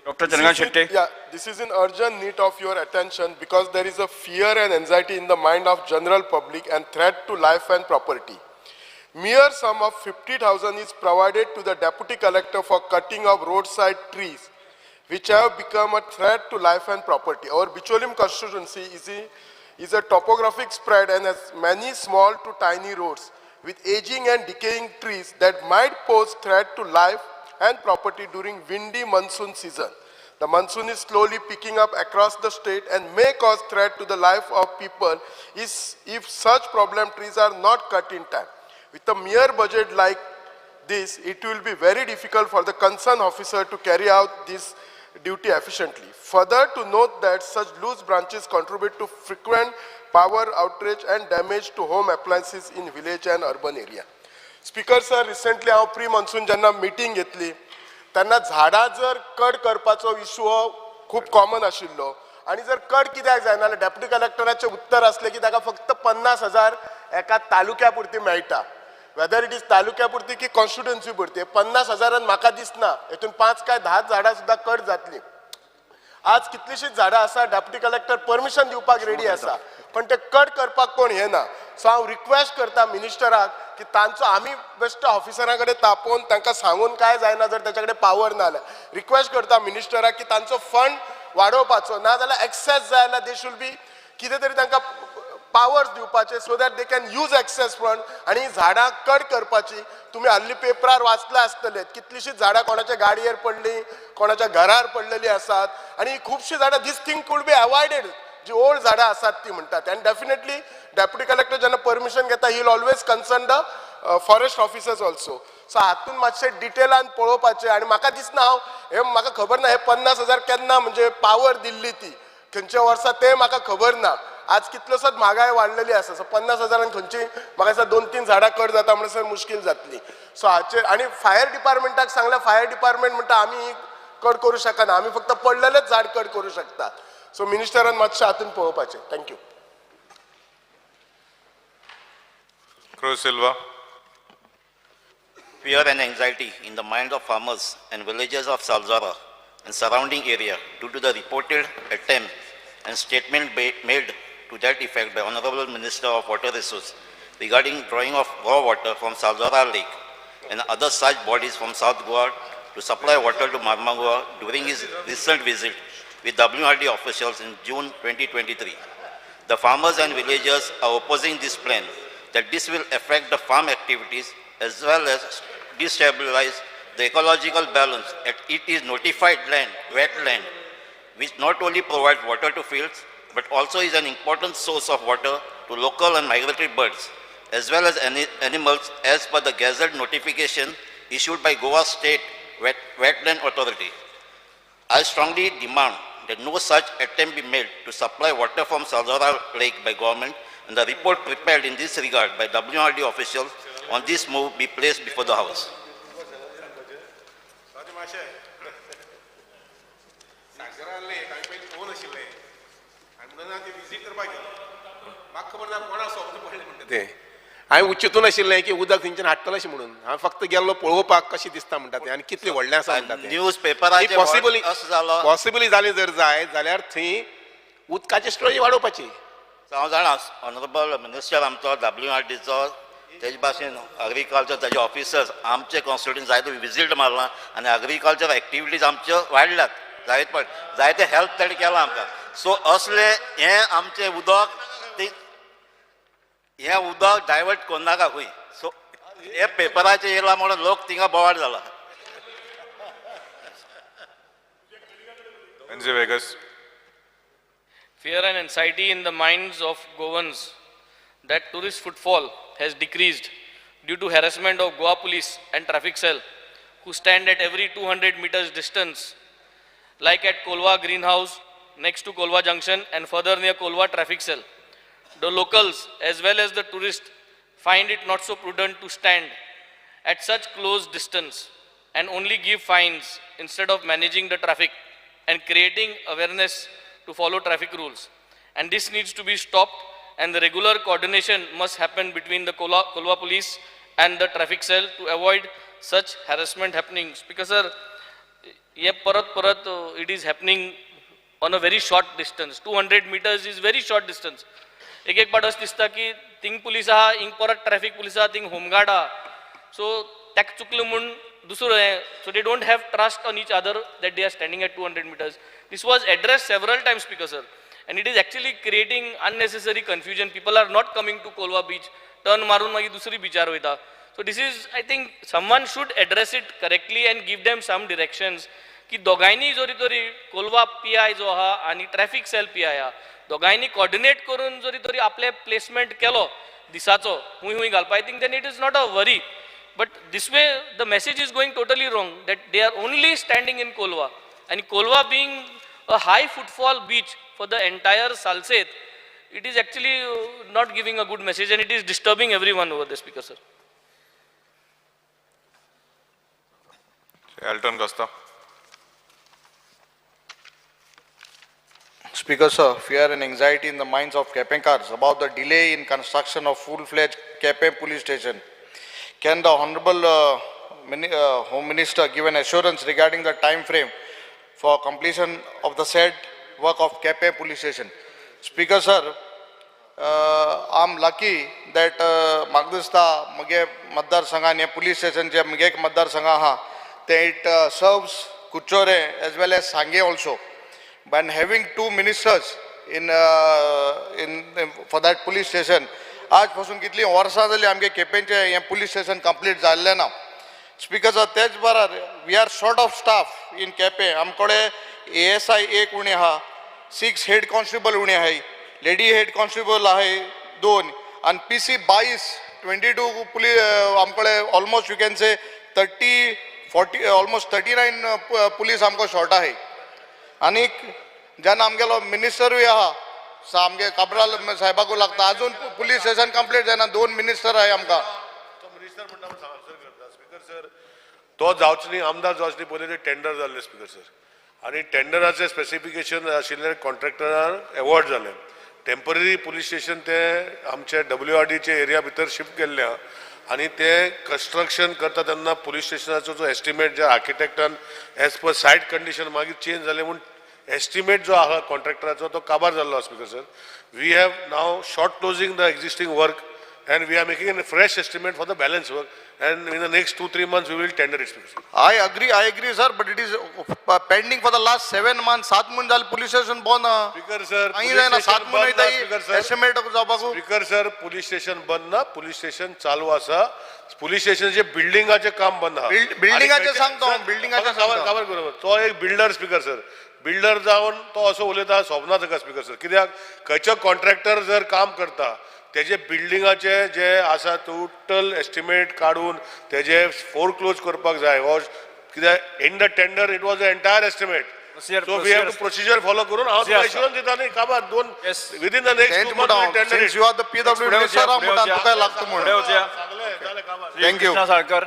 Dr. Janaka Shetty. Yeah, this is in urgent need of your attention because there is a fear and anxiety in the mind of general public and threat to life and property. Mere sum of 50,000 is provided to the deputy collector for cutting of roadside trees, which have become a threat to life and property. Our Bicholim constituency is a topographic spread and has many small to tiny roads with aging and decaying trees that might pose threat to life and property during windy monsoon season. The monsoon is slowly picking up across the state and may cause threat to the life of people if such problem trees are not cut in time. With a mere budget like this, it will be very difficult for the concerned officer to carry out this duty efficiently. Further, to note that such loose branches contribute to frequent power outage and damage to home appliances in village and urban area. Speaker sir, recently हांव pre monsoon जेन्ना meeting घेतली तेन्ना झाडां जर cut करपाचो issue हो खूब common आशिल्लो आनी जर कट कित्याक जायना जाल्यार डेप्युटी कलेक्टराचें उत्तर आसलें की ताका फक्त 50,000 एका तालुक्या पुरती मेळटा. वेदर इट इज तालुक्या पुरती की कॉन्स्टिट्युएन्सी पुरती. 50,000 म्हाका दिसना हेतून 5 काय 10 झाडां सुद्दां कट जातली. आज कितलीशीच झाडां आसा डेप्युटी कलेक्टर परमिशन दिवपाक रेडी आसा पण ते कट करपाक कोण हे ना. सो हांव रिक्वेस्ट करता मिनिस्टराक की तांचो आमी बेस्ट ऑफिसरां कडेन तापोवन तांकां सांगून काय जायना जर ताचे कडेन पावर ना जाल्यार रिक्वेस्ट करता मिनिस्टराक की तांचो फंड वाडोवपाचो ना जाल्यार एक्सेस जाय जाल्यार दे शूड बी कितें तरी तांकां पावर्स दिवपाचे so that they can use excess fund आणि झाडां कट करपाची. तुम्ही हल्ली पेपरार वाचला आसतले कितलीशीच झाडां कोणाच्या गाडयेर पडली कोणाच्या घरार पडलेली आसात आणि खुबशी झाडां दिस thing could be अवॉयडेड G old झाडां आसात ती म्हणटात. अँड डेफिनेटली डेप्युटी कलेक्टर जेन्ना परमिशन घेता he will always concern the forest officers also. So हातून मातशें डिटेलान पळोवपाचें आनी म्हाका दिसना हे म्हाका खबर ना हे 50,000 केन्ना म्हणजे पावर दिल्ली ती खंयच्या वर्सा ते म्हाका खबर ना आज कितलोसोच म्हागाय वाडलेली आसा सो 50,000 खंयची म्हाका दिसता 2-3 झाडां कट जाता म्हणसर मुश्कील जातली सो हाचेर आनी फायर डिपार्टमेंटाक सांगल्यार फायर डिपार्टमेंट म्हणटा आमी कट करूं शकना आमी फक्त पडलेलेच झाड कट करूं शकतात सो मिनिस्टरान मातशें हातून पळोवपाचें thank you Cruz Silva. Fear and anxiety in the minds of farmers and villagers of Salzara and surrounding area due to the reported attempt and statement made to that effect by Honorable Minister of Water Resources regarding drawing of raw water from Salzara Lake and other such bodies from South Goa to supply water to Marmagua during his recent visit with WRD officials in June 2023. The farmers and villagers are opposing this plan that this will affect the farm activities as well as destabilize the ecological balance as it is notified land, wetland, which not only provides water to fields but also is an important source of water to local and migratory birds as well as animals as per the gazette notification issued by Goa State Wetland Authority. I strongly demand that no such attempt be made to supply water from Salzara Lake by government and the report prepared in this regard by WRD officials on this move be placed before the House. हांवें उच्चतून आशिल्लें की उदक थंयच्यान हाडटलें अशें म्हणून हांव फक्त गेल्लो पळोवपाक कशें दिसता म्हणटा तें आनी कितलें व्हडलें आसा म्हणटा तें न्यूज पेपराचेर पॉसिबली जालें जर जाय जाल्यार थंय उदकाची स्टोरेज वाडोवपाची हांव जाणा ऑनरेबल मिनिस्टर आमचो WRDचो तेजे भाशेन एग्रीकल्चर तेजे ऑफिसर्स आमचे कॉन्स्टिट्युएंट जायते विजीट मारला आनी एग्रीकल्चर एक्टिविटीज आमच्यो वाडल्यात जायते हेल्प तेणे केला आमकां सो असले हें आमचें उदक हें उदक डायवर्ट कोन्नाका खंय सो हे पेपराचेर येयला म्हणून लोक थिंगा बोवाड जाला Fear and anxiety in the minds of Goans that tourist footfall has decreased due to harassment of Goa police and traffic cell who stand at every 200 meters distance like at Kolwa greenhouse next to Kolwa junction and further near Kolwa traffic cell. The locals as well as the tourists find it not so prudent to stand at such close distance and only give fines instead of managing the traffic and creating awareness to follow traffic rules. And this needs to be stopped and the regular coordination must happen between the Kolwa police and the traffic cell to avoid such harassment happenings. Because sir, it is happening on a very short distance. 200 meters is very short distance. एक पाट अशें दिसता key thing police आहा हिंग परत traffic police आहा थिंग home guard आहा सो ताका चुकलें म्हूण दुसरो हें so they don't have trust on each other that they are standing at 200 meters. This was addressed several times, Speaker sir, and it is actually creating unnecessary confusion. People are not coming to Kolwa beach, turn marun magi dusri beachar hoita. So this is, I think, someone should address it correctly and give them some directions. की दोगांयनी जोरी तरी Kolwa PI जो आहा आनी traffic sale PI आहा दोगांयनी coordinate करून जोरी तरी आपले प्लेसमेंट केलो दिसाचो हुंय हुंय घालपा I think then it is not a worry but this way the message is going totally wrong that they are only standing in Colva and Kolwa being a high footfall beach for the entire Salset, it is actually not giving a good message and it is disturbing everyone over there, Speaker sir. Alton Costa. Speaker sir, fear and anxiety in the minds of Kepenkars about the delay in construction of full-fledged Kepe police station. Can the Honorable Home Minister give an assurance regarding the time frame for completion of the said work of Kepe police station? Speaker sir, I'm lucky that Magdista Mage Madar Sangha ne police station je Mage Madar Sangha ha it serves Kuchore as well as Sange also. But having two ministers in for that police station, आज पासून कितली वर्सां जाली आमगे केपेंचे हे police station complete जाल्ले ना. Speaker sir, तेच बराबर we are short of staff in Kepe. आमकडे ASI 1 उणे आहा, 6 head constable उणे आहाय, lady head constable आहे 2 आणि PC 22 22 police आमकडे almost you can say 40 almost 39 police आमकां शॉर्ट आहे आनी जेन्ना आमगेलो मिनिस्टरूय आहा आमगे काब्राल साहेबाकूय लागता अजून पुलीस स्टेशन कंप्लीट जायना 2 मिनिस्टर आहे आमकां मिनिस्टर म्हणटा आन्सर करता स्पीकर सर तो जावचो न्ही आमदार जावचो न्ही पयलीं ते टेंडर जाल्ले स्पीकर सर आनी टेंडराचे स्पेसिफिकेशन आशिल्ले कॉन्ट्रॅक्टराक एवॉर्ड जाले टेम्पररी पुलीस स्टेशन ते आमचे WRDचे एरिया भितर शिफ्ट केल्ले आहा आनी ते कंस्ट्रक्शन करता तेन्ना पुलीस स्टेशनाचो जो एस्टिमेट जे आर्किटेक्टान एज पर सायट कंडिशन मागीर चेंज जाले म्हूण एस्टिमेट जो आहा कॉन्ट्रॅक्टराचो तो काबार जाल्लो speaker sir we have now short closing the existing work and we are making a fresh estimate for the balance work and in the next 2-3 months we will tender it. I agree sir, but it is pending for the last 7 months. 7 months झाले police station बंद ना. Speaker sir, estimate जावपाकू. Speaker sir, police station बंद ना, police station चालू आसा. police station चे बिल्डिंगाचे काम बंद आहा. बिल्डिंगाचे सांगतो, बिल्डिंगाचे सांगतो. काबर बरोबर. तो एक बिल्डर स्पीकर सर. बिल्डर जावन तो असो उलयता सोबना जाका स्पीकर सर. कित्याक खंयचो कॉन्ट्रॅक्टर जर काम करता तेजे बिल्डिंगाचे जे आसा टोटल एस्टिमेट काडून तेजे फोरक्लोज करपाक जाय वा कित्याक in the tender it was the entire estimate so we have to procedure follow करून हांव तुका एश्युरन्स दिता न्ही काबार 2 within the next 2 months tender you are the PW minister म्हणटा तुका लागता म्हणून thank you Salkar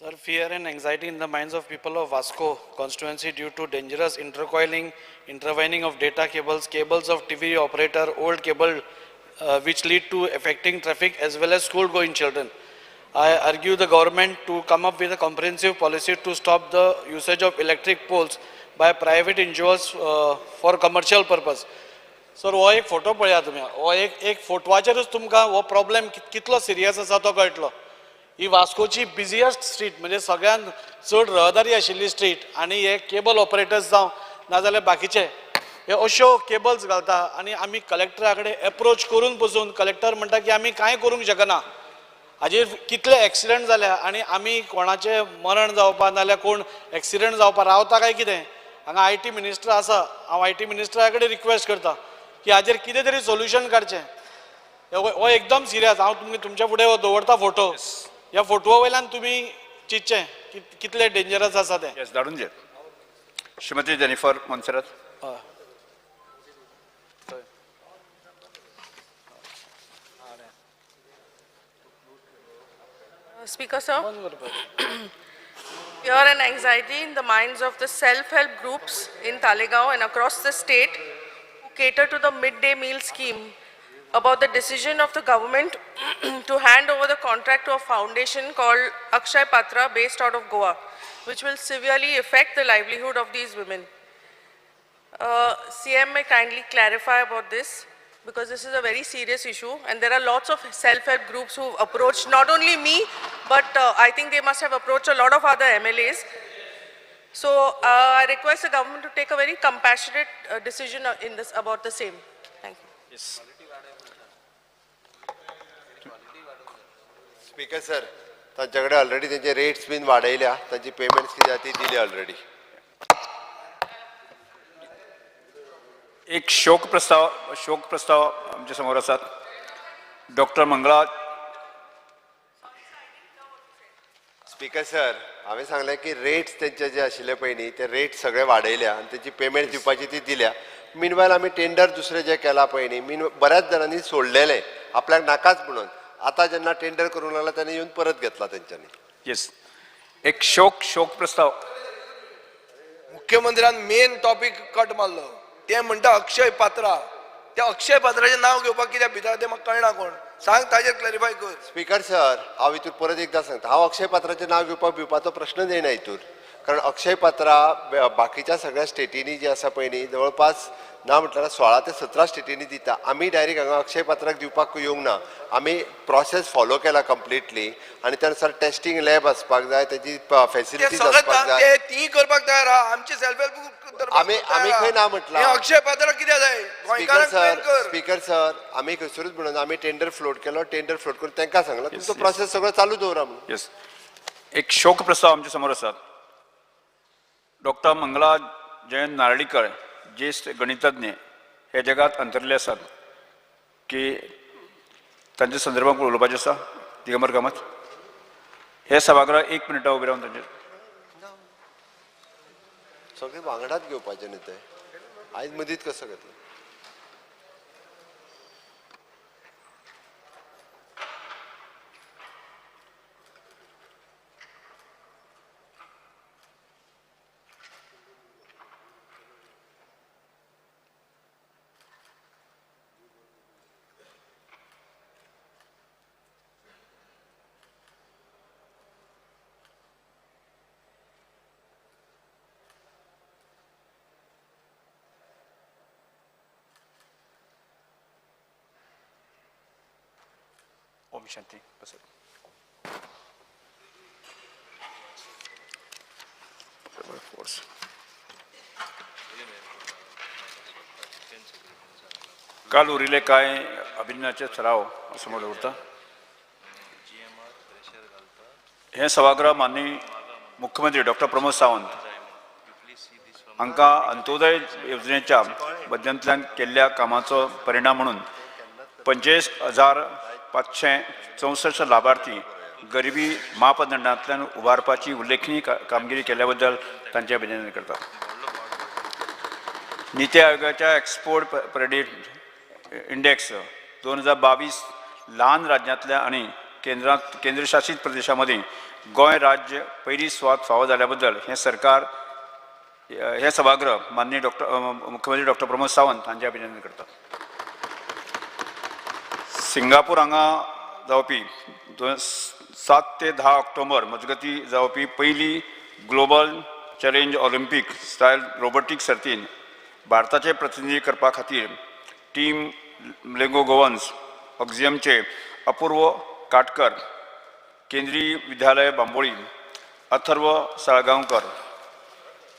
Sir, fear and anxiety in the minds of people of Vasco constituency due to dangerous intertwining of data cables of TV operator, old cable which lead to affecting traffic as well as school-going children. I argue the government to come up with a comprehensive policy to stop the usage of electric poles by private individuals for commercial purpose. Sir, हो एक photo पळया तुम्ही हो एक फोटवाचेरूच तुमकां हो problem कितलो serious आसा तो कळटलो ही वास्कोची बिझिएस्ट स्ट्रीट म्हणजे सगळ्यात चड रहदारी आशिल्ली स्ट्रीट आणि हे केबल ऑपरेटर्स जावं नाजाल्यार बाकीचे हे अश्यो केबल्स घालता आणि आमी कलेक्टरा कडेन एप्रोच करून पसून कलेक्टर म्हणटा की आमी कांय करूंक शकना हाजेर कितले एक्सिडेंट जाल्या आणि आमी कोणाचे मरण जावपा नाल्यार कोण एक्सिडेंट जावपा रावता काय कितें हांगा IT मिनिस्टर आसा हांव IT मिनिस्टरा कडेन रिक्वेस्ट करता की हाजेर कितें तरी सोल्युशन काडचें हो एकदम सिरियस हांव तुमच्या फुडें हो दवरता फोटो या फोटो वयल्यान तुम्ही चिंतचें कितले डेंजरस आसा ते यस धाडून दियात Shrimati Jennifer Monserrate Speaker sir, fear and anxiety in the minds of the self-help groups in Talegaon and across the state who cater to the midday meal scheme about the decision of the government to hand over the contract to a foundation called Akshay Patra based out of Goa, which will severely affect the livelihood of these women. CM may kindly clarify about this because this is a very serious issue and there are lots of self-help groups who have approached not only me but I think they must have approached a lot of other MLAs. So I request the government to take a very compassionate decision in this about the same. Thank you. Yes. Speaker sir तांचे कडेन already तेंचे rates bin वाडयल्या तांची payments कितें आहा ती दिली already एक शोक प्रस्ताव आमच्या समोर आसात डॉक्टर मंगळा स्पीकर सर हांवें सांगलें की रेट्स तेंचे जे आशिल्ले पळय न्ही ते रेट्स सगळे वाडयल्या आनी तेंची पेमेंट दिवपाची ती दिल्या मिनवायल आमी टेंडर दुसरें जें केलां पळय न्ही बऱ्याच जाणांनी सोडलेलें आपल्याक नाकाच म्हणून आता जेन्ना टेंडर करूंक लागला तेन्ना येवन परत घेतला तेंच्यांनी येस एक शोक प्रस्ताव मुख्यमंत्र्यान मेन टॉपिक कट मारलो ते म्हणटा अक्षय पात्रा त्या अक्षय पात्राचें नांव घेवपाक कित्याक भितर तें म्हाका कळना कोण सांग ताजेर क्लॅरिफाय कर स्पीकर सर हांव हितूर परत एकदां सांगता हांव अक्षय पात्राचें नांव घेवपाचो प्रश्न येना हितूर कारण अक्षय पात्रा बाकीच्या सगळ्या स्टेटींनी जी आसा पळय न्ही जवळपास ना म्हटल्यार 16 ते 17 स्टेटींनी दिता आमी डायरेक्ट हांगा अक्षय पात्राक दिवपाक येवंक ना आमी प्रोसेस फॉलो केला कंप्लिटली आनी त्यानुसार टेस्टिंग लॅब आसपाक जाय तेजी फॅसिलिटीज आसपाक जाय ती करपाक तयार आहा आमचे सेल्फ हेल्प आमी खंय ना म्हटला अक्षय पात्रा कित्याक जाय स्पीकर सर आमी खंयसरूच म्हणून आमी टेंडर फ्लोट केलो टेंडर फ्लोट करून तांकां सांगला तुमचो प्रोसेस सगळो चालू दवरा म्हणून येस एक शोक प्रस्ताव आमच्या समोर आसात डॉक्टर मंगला जयंत नारळीकर ज्येष्ठ गणितज्ञ हे जगात अंतरले आसात की तांच्या संदर्भात उलोवपाचें आसा दिगंबर कामत हे सभागृह 1 मिनटां उबी रावन तांचेर सगळे वांगडाच घेवपाचे न्ही ते आयज मदींच कसो घेतलो ओम शांती बसत काल उरिल्ले कांय अभिनयाचे सराव असं मला उरता हे सभागृह माननीय मुख्यमंत्री डॉक्टर प्रमोद सावंत हांकां अंत्योदय योजनेच्या मध्यंतल्यान केल्ल्या कामाचो परिणाम म्हणून 45,564 लाभार्थी गरिबी मापदंडांतल्यान उबारपाची उल्लेखनीय कामगिरी केल्या बद्दल तांचे अभिनंदन करता नीती आयोगाच्या एक्सपोर्ट क्रेडिट इंडेक्स 2022 ल्हान राज्यांतल्या आणि केंद्रशासित प्रदेशांमध्ये गोंय राज्य पयली सुवात फावो जाल्या बद्दल हे सभागृह माननीय मुख्यमंत्री डॉक्टर प्रमोद सावंत हांचे अभिनंदन करता सिंगापूर हांगा जावपी 7 ते 10 ऑक्टोबर मजगती जावपी पयली global challenge Olympic style robotic सर्तीन भारताचे प्रतिनिधी करपा खातीर टीम लेगो गोवन्स ऑक्झियमचे अपूर्व काटकर केंद्रीय विद्यालय बांबोळी अथर्व साळगांवकर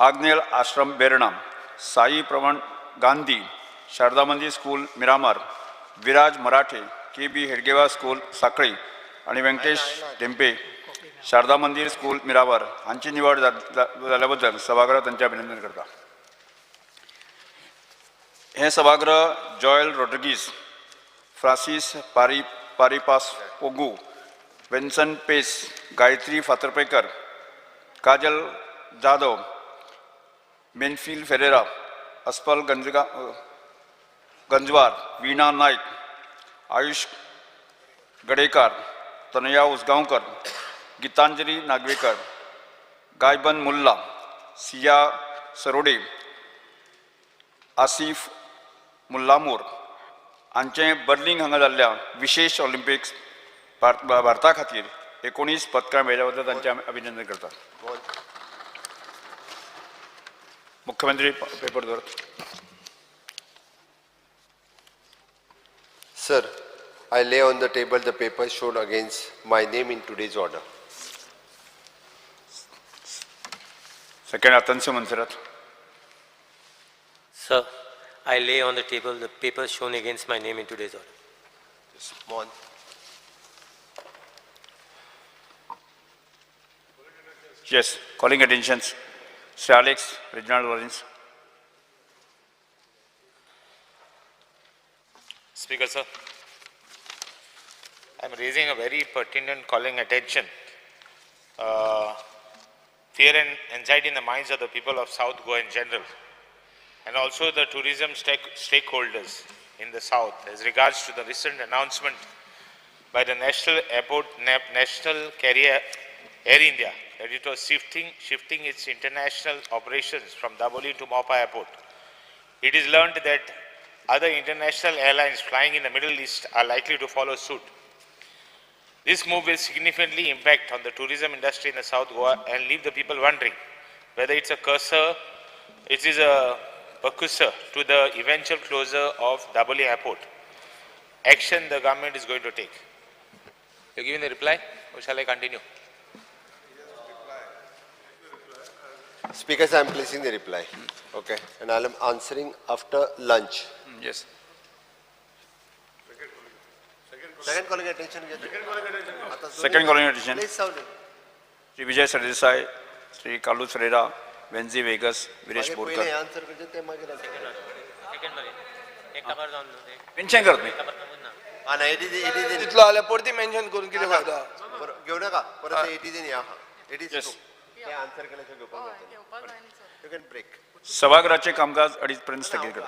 आग्नेल आश्रम बेर्णा साई प्रवण गांधी शारदा मंदिर स्कूल मिरामार विराज मराठे के बी हेडगेवार स्कूल साखळी आणि व्यंकटेश टेंपे शारदा मंदिर स्कूल मिरामार हांची निवड जाल्या बद्दल सभागृह तांचे अभिनंदन करता हे सभागृह जॉयल रोड्रिगीस फ्रांसीस पारिपास पोगू वेन्सन पेस गायत्री फातर्पेकर काजल जाधव मेनफील फेरेरा अस्पल गंजवार वीणा नायक आयुष गडेकार तनया उसगांवकर गीतांजली नागवेकर गायबन मुल्ला सिया सरोडे आसिफ मुल्लामोर हांचे बर्लिंग हांगा जाल्ल्या विशेष ऑलिंपिक्स भारता खातीर 19 पदकां मेळ्ळ्या बद्दल तांचे अभिनंदन करता मुख्यमंत्री पेपर दवर Sir, I lay on the table the papers shown against my name in today's order. Second, Atansi Mansarat. Sir, I lay on the table the papers shown against my name in today's order. Just one. Yes, calling attention. Sir Alex, Regional Lawrence. Speaker, sir, I am raising a very pertinent calling attention. Fear and anxiety in the minds of the people of South Goa in general, and also the tourism stakeholders in the South as regards to the recent announcement by the national carrier Air India that it was shifting its international operations from Daboli to Mopa Airport. It is learned that other international airlines flying in the Middle East are likely to follow suit. This move will significantly impact on the tourism industry in the South Goa and leave the people wondering whether it is a precursor to the eventual closure of Daboli Airport. Action the government is going to take. You giving the reply or shall I continue? Speakers, I am placing the reply. Okay. And I am answering after lunch. Yes. Second calling attention. Second calling attention. Please sound. Sri Vijay Sardesai, Sri Kalu Ferreira, Venzi Vegas, Viresh Borkar. Mention कर तुम्ही हा नाही it is तितलो जाल्यार परती mention करून कितें फायदा घेऊ नका परत इट इज इन या इट इज ते आन्सर केल्याशिवाय घेवपाक यू कॅन ब्रेक सभागृहाचे कामकाज 2:30 पर्यंत स्थगित करा.